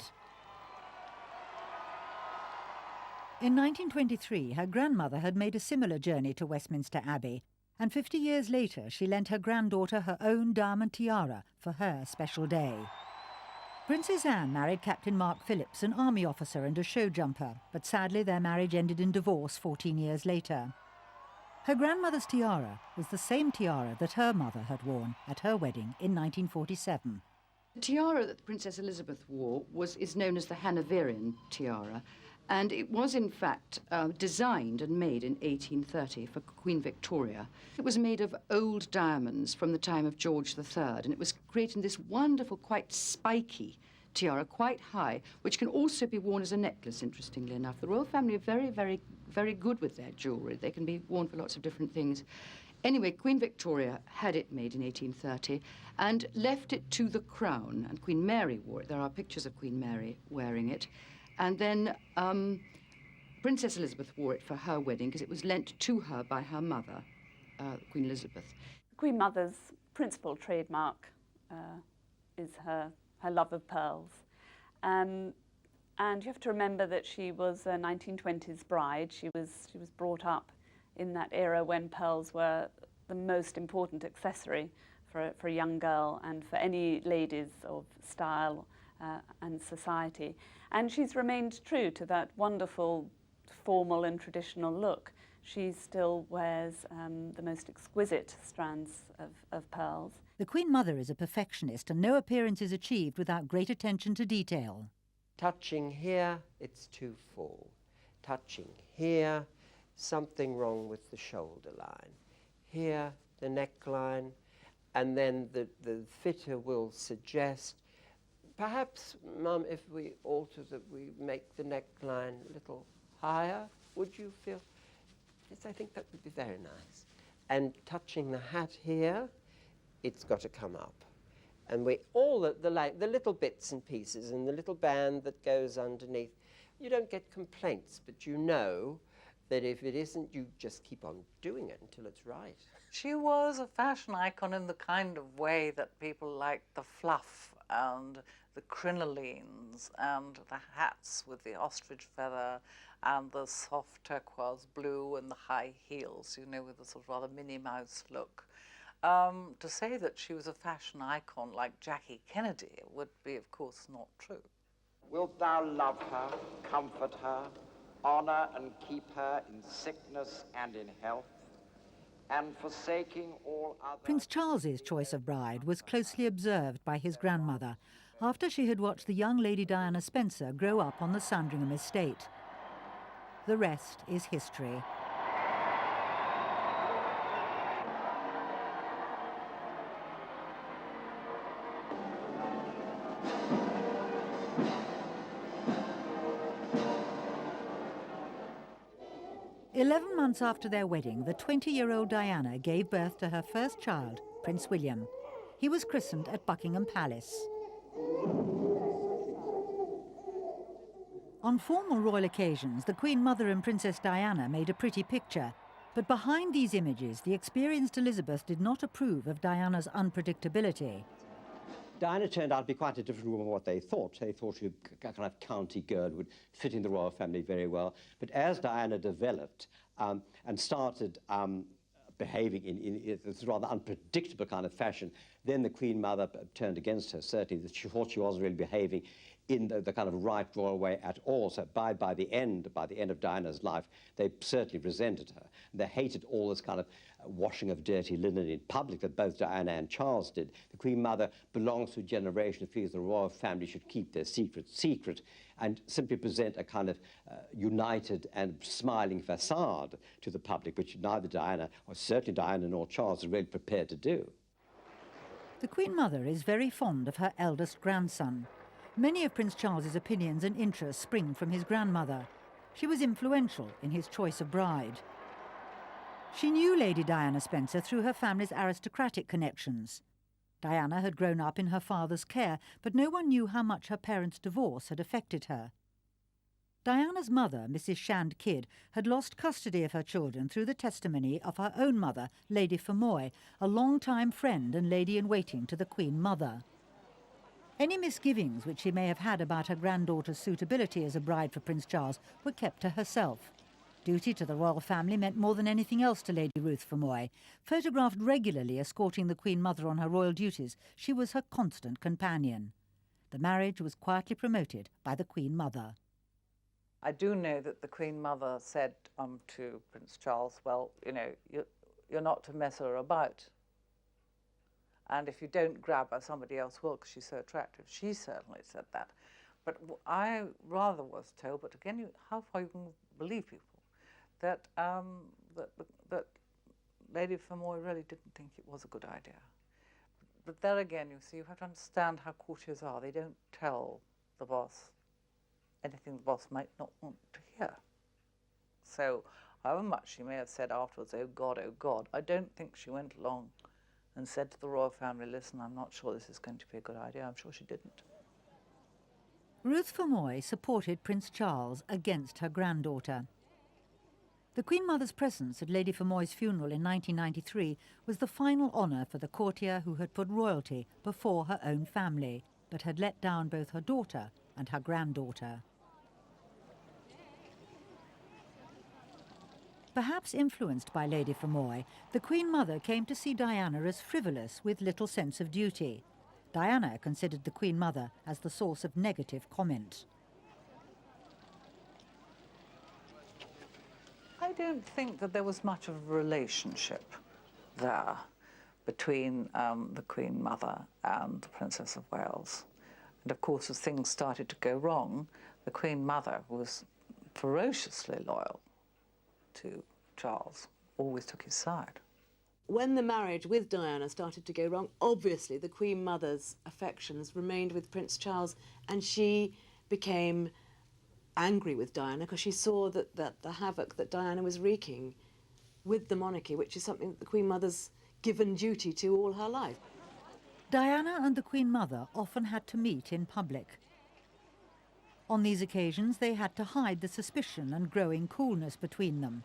In 1923, her grandmother had made a similar journey to Westminster Abbey, and 50 years later she lent her granddaughter her own diamond tiara for her special day. Princess Anne married Captain Mark Phillips, an army officer and a show jumper, but sadly their marriage ended in divorce 14 years later. Her grandmother's tiara was the same tiara that her mother had worn at her wedding in 1947. The tiara that Princess Elizabeth wore is known as the Hanoverian tiara, and it was in fact designed and made in 1830 for Queen Victoria. It was made of old diamonds from the time of George III, and it was creating this wonderful, quite spiky tiara, quite high, which can also be worn as a necklace, interestingly enough. The royal family are very, very, very good with their jewellery. They can be worn for lots of different things. Anyway, Queen Victoria had it made in 1830 and left it to the crown, and Queen Mary wore it. There are pictures of Queen Mary wearing it. And then Princess Elizabeth wore it for her wedding because it was lent to her by her mother, Queen Elizabeth. The Queen Mother's principal trademark is her love of pearls. And you have to remember that she was a 1920s bride. She was brought up in that era when pearls were the most important accessory for a young girl and for any ladies of style and society. And she's remained true to that wonderful formal and traditional look. She still wears the most exquisite strands of pearls. The Queen Mother is a perfectionist, and no appearance is achieved without great attention to detail. Touching here, it's too full. Touching here, something wrong with the shoulder line. Here, the neckline, and then the fitter will suggest, perhaps, Mum, if we alter that, we make the neckline a little higher, would you feel? Yes, I think that would be very nice. And touching the hat here, it's got to come up. And all the little bits and pieces and the little band that goes underneath, you don't get complaints, but you know that if it isn't, you just keep on doing it until it's right. She was a fashion icon in the kind of way that people liked the fluff and the crinolines and the hats with the ostrich feather and the soft turquoise blue and the high heels, you know, with the sort of rather Minnie Mouse look. To say that she was a fashion icon like Jackie Kennedy would be, of course, not true. Wilt thou love her, comfort her, honour and keep her in sickness and in health, and forsaking all other... Prince Charles's choice of bride was closely observed by his grandmother after she had watched the young Lady Diana Spencer grow up on the Sandringham estate. The rest is history. "11 months after their wedding, the 20-year-old Diana gave birth to her first child, Prince William. He was christened at Buckingham Palace. On formal royal occasions, the Queen Mother and Princess Diana made a pretty picture. But behind these images, the experienced Elizabeth did not approve of Diana's unpredictability. Diana turned out to be quite a different woman from what they thought. They thought she was a kind of county girl who would fit in the royal family very well. But as Diana developed and started behaving in this rather unpredictable kind of fashion, then the Queen Mother turned against her, certainly, that she thought she wasn't really behaving in the kind of right royal way at all. So by the end of Diana's life, they certainly resented her. They hated all this kind of washing of dirty linen in public that both Diana and Charles did. The Queen Mother belongs to a generation who feels the royal family should keep their secret and simply present a kind of united and smiling facade to the public, which neither Diana, or certainly Diana nor Charles, are really prepared to do. The Queen Mother is very fond of her eldest grandson. Many of Prince Charles's opinions and interests spring from his grandmother. She was influential in his choice of bride. She knew Lady Diana Spencer through her family's aristocratic connections. Diana had grown up in her father's care, but no one knew how much her parents' divorce had affected her. Diana's mother, Mrs. Shand Kidd, had lost custody of her children through the testimony of her own mother, Lady Fermoy, a long-time friend and lady-in-waiting to the Queen Mother. Any misgivings which she may have had about her granddaughter's suitability as a bride for Prince Charles were kept to herself. Duty to the royal family meant more than anything else to Lady Ruth Fermoy. Photographed regularly escorting the Queen Mother on her royal duties, she was her constant companion. The marriage was quietly promoted by the Queen Mother. I do know that the Queen Mother said to Prince Charles, well, you know, you're not to mess her about. And if you don't grab her, somebody else will, because she's so attractive. She certainly said that. But I rather was told, but again, how far you can believe people, that that Lady Fermoy really didn't think it was a good idea. But there again, you see, you have to understand how courtiers are. They don't tell the boss anything the boss might not want to hear. So, however much she may have said afterwards, oh God, I don't think she went along and said to the royal family, listen, I'm not sure this is going to be a good idea. I'm sure she didn't. Ruth Fermoy supported Prince Charles against her granddaughter. The Queen Mother's presence at Lady Fermoy's funeral in 1993 was the final honour for the courtier who had put royalty before her own family, but had let down both her daughter and her granddaughter. Perhaps influenced by Lady Fermoy, the Queen Mother came to see Diana as frivolous with little sense of duty. Diana considered the Queen Mother as the source of negative comment. I don't think that there was much of a relationship there between the Queen Mother and the Princess of Wales. And of course, as things started to go wrong, the Queen Mother was ferociously loyal to Charles, always took his side. When the marriage with Diana started to go wrong, obviously the Queen Mother's affections remained with Prince Charles, and she became angry with Diana because she saw that the havoc that Diana was wreaking with the monarchy, which is something that the Queen Mother's given duty to all her life. Diana and the Queen Mother often had to meet in public. On these occasions, they had to hide the suspicion and growing coolness between them.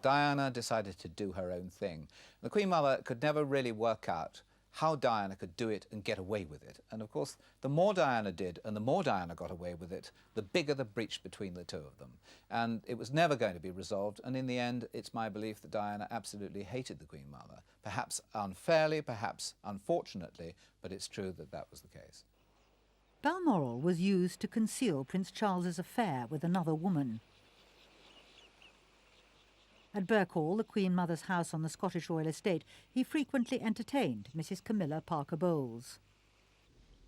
Diana decided to do her own thing. The Queen Mother could never really work out how Diana could do it and get away with it. And of course, the more Diana did and the more Diana got away with it, the bigger the breach between the two of them. And it was never going to be resolved. And in the end, it's my belief that Diana absolutely hated the Queen Mother. Perhaps unfairly, perhaps unfortunately, but it's true that that was the case. Balmoral was used to conceal Prince Charles's affair with another woman. At Birkhall, the Queen Mother's house on the Scottish royal estate, he frequently entertained Mrs. Camilla Parker Bowles.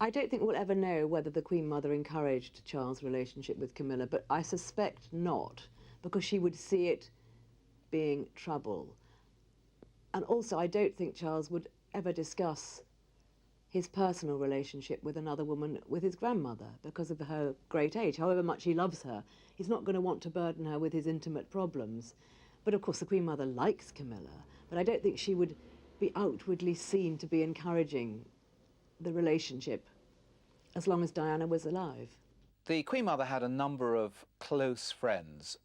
I don't think we'll ever know whether the Queen Mother encouraged Charles' relationship with Camilla, but I suspect not, because she would see it being trouble. And also, I don't think Charles would ever discuss his personal relationship with another woman, with his grandmother, because of her great age. However much he loves her, he's not going to want to burden her with his intimate problems. But of course the Queen Mother likes Camilla, but I don't think she would be outwardly seen to be encouraging the relationship as long as Diana was alive. The Queen Mother had a number of close friends,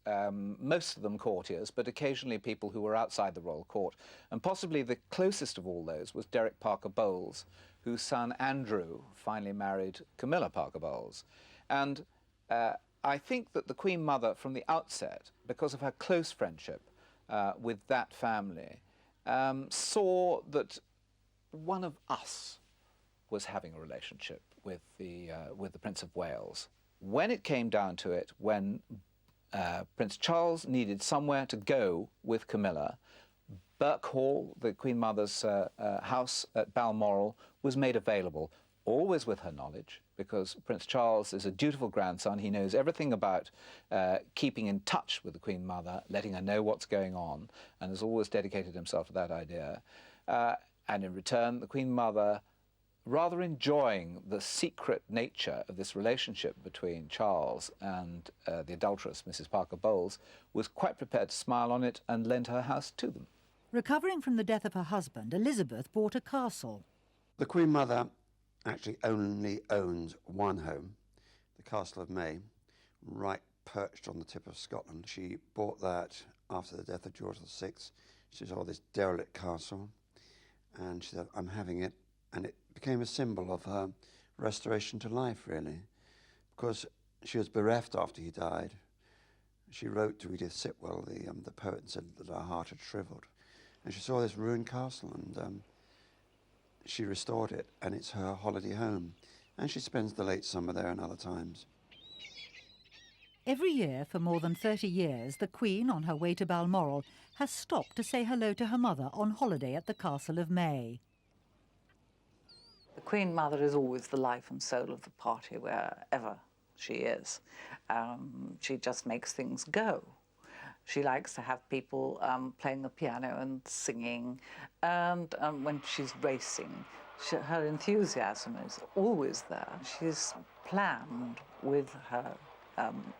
most of them courtiers, but occasionally people who were outside the royal court. And possibly the closest of all those was Derek Parker Bowles, whose son Andrew finally married Camilla Parker Bowles. And I think that the Queen Mother, from the outset, because of her close friendship with that family, saw that one of us was having a relationship with the Prince of Wales. When it came down to it, when Prince Charles needed somewhere to go with Camilla, Birkhall, the Queen Mother's house at Balmoral, was made available, always with her knowledge, because Prince Charles is a dutiful grandson. He knows everything about keeping in touch with the Queen Mother, letting her know what's going on, and has always dedicated himself to that idea. And in return, the Queen Mother rather enjoying the secret nature of this relationship between Charles and the adulteress, Mrs. Parker Bowles, was quite prepared to smile on it and lend her house to them. Recovering from the death of her husband, Elizabeth bought a castle. The Queen Mother actually only owns one home, the Castle of Mey, right perched on the tip of Scotland. She bought that after the death of George VI. She saw this derelict castle, and she said, I'm having it. And it became a symbol of her restoration to life, really, because she was bereft after he died. She wrote to Edith Sitwell, the poet, and said that her heart had shriveled. And she saw this ruined castle, and she restored it, and it's her holiday home. And she spends the late summer there and other times. Every year for more than 30 years, the Queen, on her way to Balmoral, has stopped to say hello to her mother on holiday at the Castle of Mey. The Queen Mother is always the life and soul of the party wherever she is. She just makes things go. She likes to have people playing the piano and singing, and when she's racing, her enthusiasm is always there. She's planned with her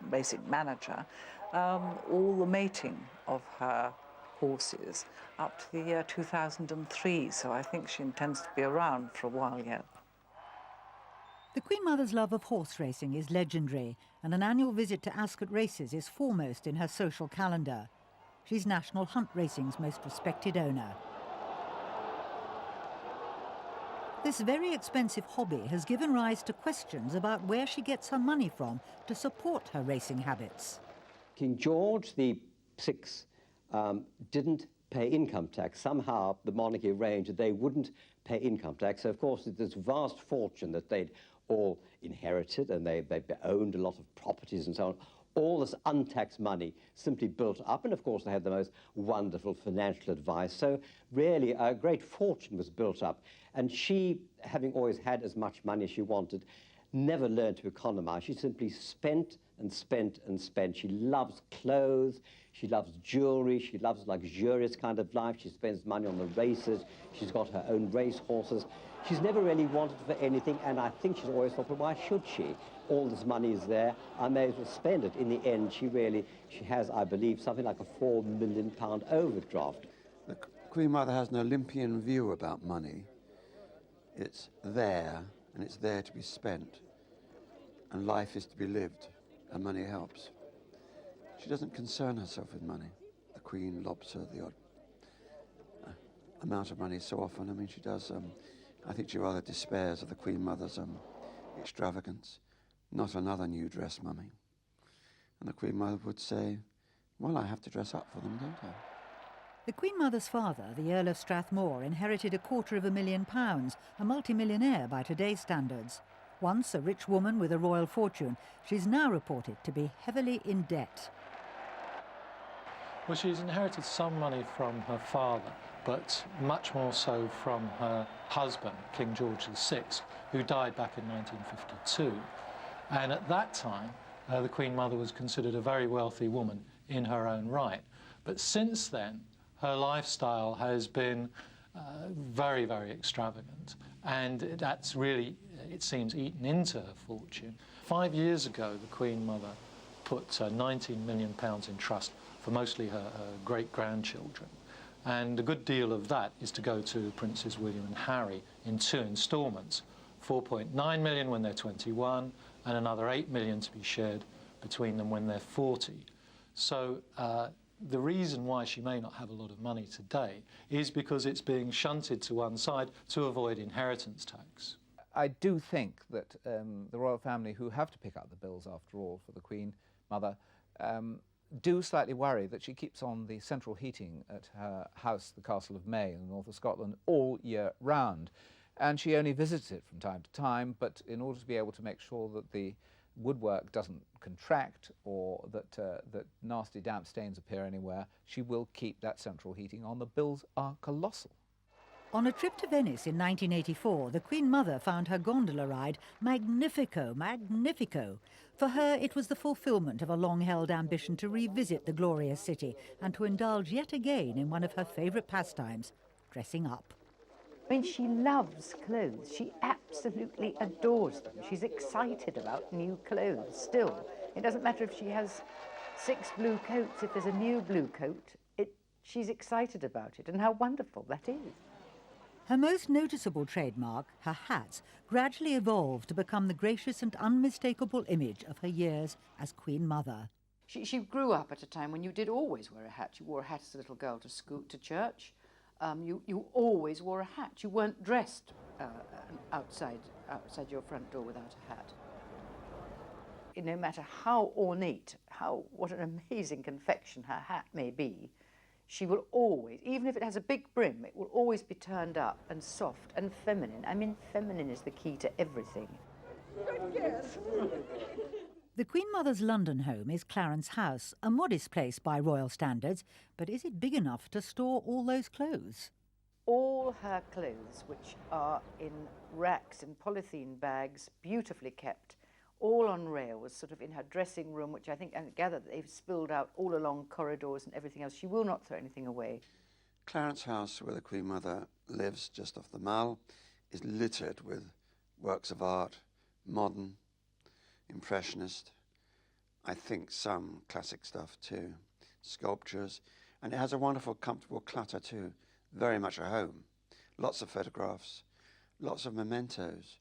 racing manager all the mating of her horses up to the year 2003, so I think she intends to be around for a while yet. The Queen Mother's love of horse racing is legendary, and an annual visit to Ascot races is foremost in her social calendar. She's National Hunt Racing's most respected owner. This very expensive hobby has given rise to questions about where she gets her money from to support her racing habits. King George VI didn't pay income tax. Somehow the monarchy arranged that they wouldn't pay income tax. So, of course, this vast fortune that they'd all inherited, and they owned a lot of properties and so on, all this untaxed money simply built up, and of course they had the most wonderful financial advice. So really a great fortune was built up, and she, having always had as much money as she wanted, never learned to economize. She simply spent and spent and spent. She loves clothes, she loves jewelry, she loves luxurious kind of life. She spends money on the races, she's got her own race horses. She's never really wanted for anything, and I think she's always thought, well, why should she? All this money is there, I may as well spend it. In the end, she has, I believe, something like a £4 million overdraft. The Queen Mother has an Olympian view about money. It's there, and it's there to be spent, and life is to be lived, and money helps. She doesn't concern herself with money. The Queen lobs her the odd amount of money so often. I mean, she does, I think she rather despairs of the Queen Mother's extravagance. Not another new dress, Mummy. And the Queen Mother would say, well, I have to dress up for them, don't I? The Queen Mother's father, the Earl of Strathmore, inherited £250,000, a multimillionaire by today's standards. Once a rich woman with a royal fortune, she's now reported to be heavily in debt. Well, she's inherited some money from her father, but much more so from her husband, King George VI, who died back in 1952. And at that time, the Queen Mother was considered a very wealthy woman in her own right. But since then, her lifestyle has been very, very extravagant. And that's really, it seems, eaten into her fortune. 5 years ago, the Queen Mother put £19 million in trust for mostly her great-grandchildren. And a good deal of that is to go to Princes William and Harry in 2 instalments, 4.9 million when they're 21, and another 8 million to be shared between them when they're 40. So the reason why she may not have a lot of money today is because it's being shunted to one side to avoid inheritance tax. I do think that the royal family, who have to pick up the bills after all for the Queen Mother, do slightly worry that she keeps on the central heating at her house, the Castle of Mey in the north of Scotland, all year round. And she only visits it from time to time, but in order to be able to make sure that the woodwork doesn't contract or that nasty damp stains appear anywhere, she will keep that central heating on. The bills are colossal. On a trip to Venice in 1984, the Queen Mother found her gondola ride magnifico, magnifico. For her, it was the fulfilment of a long-held ambition to revisit the glorious city and to indulge yet again in one of her favourite pastimes, dressing up. I mean, she loves clothes. She absolutely adores them. She's excited about new clothes still. It doesn't matter if she has 6 blue coats, if there's a new blue coat, she's excited about it, and how wonderful that is. Her most noticeable trademark, her hat, gradually evolved to become the gracious and unmistakable image of her years as Queen Mother. She grew up at a time when you did always wear a hat. You wore a hat as a little girl to school, to church. You always wore a hat. You weren't dressed outside your front door without a hat. No matter how ornate, what an amazing confection her hat may be, she will always, even if it has a big brim, it will always be turned up and soft and feminine. I mean, feminine is the key to everything. Yes. The Queen Mother's London home is Clarence House, a modest place by royal standards, but is it big enough to store all those clothes? All her clothes, which are in racks and polythene bags, beautifully kept, all on rails, sort of in her dressing room, which I gather that they've spilled out all along corridors and everything else. She will not throw anything away. Clarence House, where the Queen Mother lives just off the Mall, is littered with works of art, modern, impressionist, I think some classic stuff too, sculptures, and it has a wonderful, comfortable clutter too, very much a home. Lots of photographs, lots of mementos,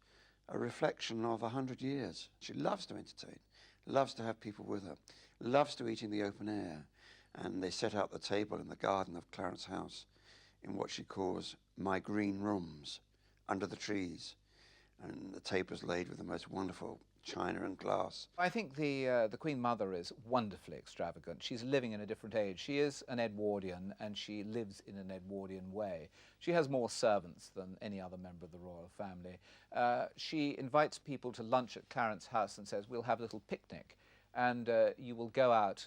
a reflection of 100 years. She loves to entertain, loves to have people with her, loves to eat in the open air, and they set out the table in the garden of Clarence House in what she calls my green rooms, under the trees, and the table is laid with the most wonderful china and glass. I think the Queen Mother is wonderfully extravagant. She's living in a different age. She is an Edwardian, and she lives in an Edwardian way. She has more servants than any other member of the royal family. She invites people to lunch at Clarence House and says, we'll have a little picnic, and you will go out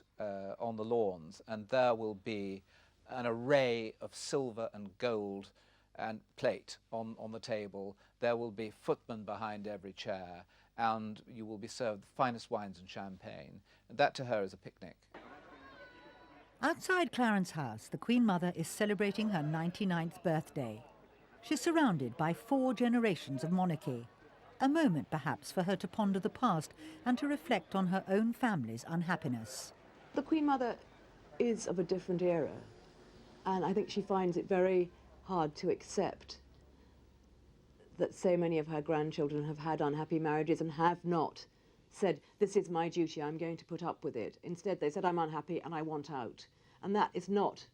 on the lawns, and there will be an array of silver and gold and plate on the table. There will be footmen behind every chair, and you will be served the finest wines and champagne. And that to her is a picnic. Outside Clarence House, the Queen Mother is celebrating her 99th birthday. She's surrounded by 4 generations of monarchy. A moment, perhaps, for her to ponder the past and to reflect on her own family's unhappiness. The Queen Mother is of a different era, and I think she finds it very hard to accept that so many of her grandchildren have had unhappy marriages and have not said, this is my duty, I'm going to put up with it. Instead, they said, I'm unhappy and I want out. And that is not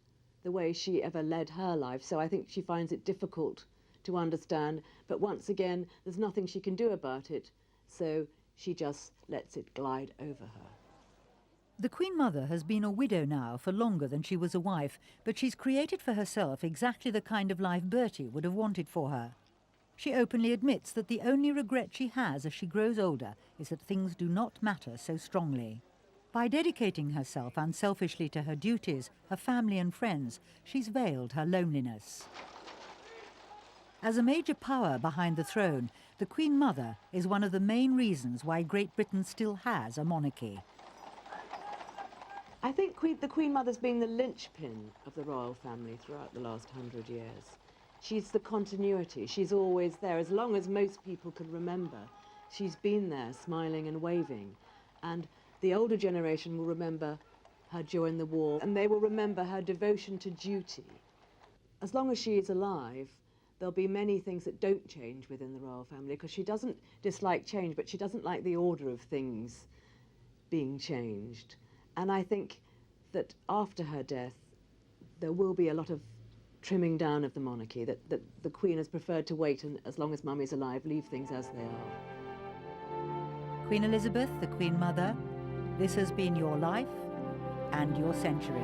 the way she ever led her life. So I think she finds it difficult to understand. But once again, there's nothing she can do about it. So she just lets it glide over her. The Queen Mother has been a widow now for longer than she was a wife, but she's created for herself exactly the kind of life Bertie would have wanted for her. She openly admits that the only regret she has as she grows older is that things do not matter so strongly. By dedicating herself unselfishly to her duties, her family and friends, she's veiled her loneliness. As a major power behind the throne, the Queen Mother is one of the main reasons why Great Britain still has a monarchy. I think the Queen Mother's been the linchpin of the royal family throughout the last 100 years. She's the continuity. She's always there. As long as most people can remember, she's been there, smiling and waving. And the older generation will remember her during the war, and they will remember her devotion to duty. As long as she is alive, there'll be many things that don't change within the royal family, because she doesn't dislike change, but she doesn't like the order of things being changed. And I think that after her death, there will be a lot of trimming down of the monarchy, that the Queen has preferred to wait and, as long as Mummy's alive, leave things as they are. Queen Elizabeth, the Queen Mother, this has been your life and your century.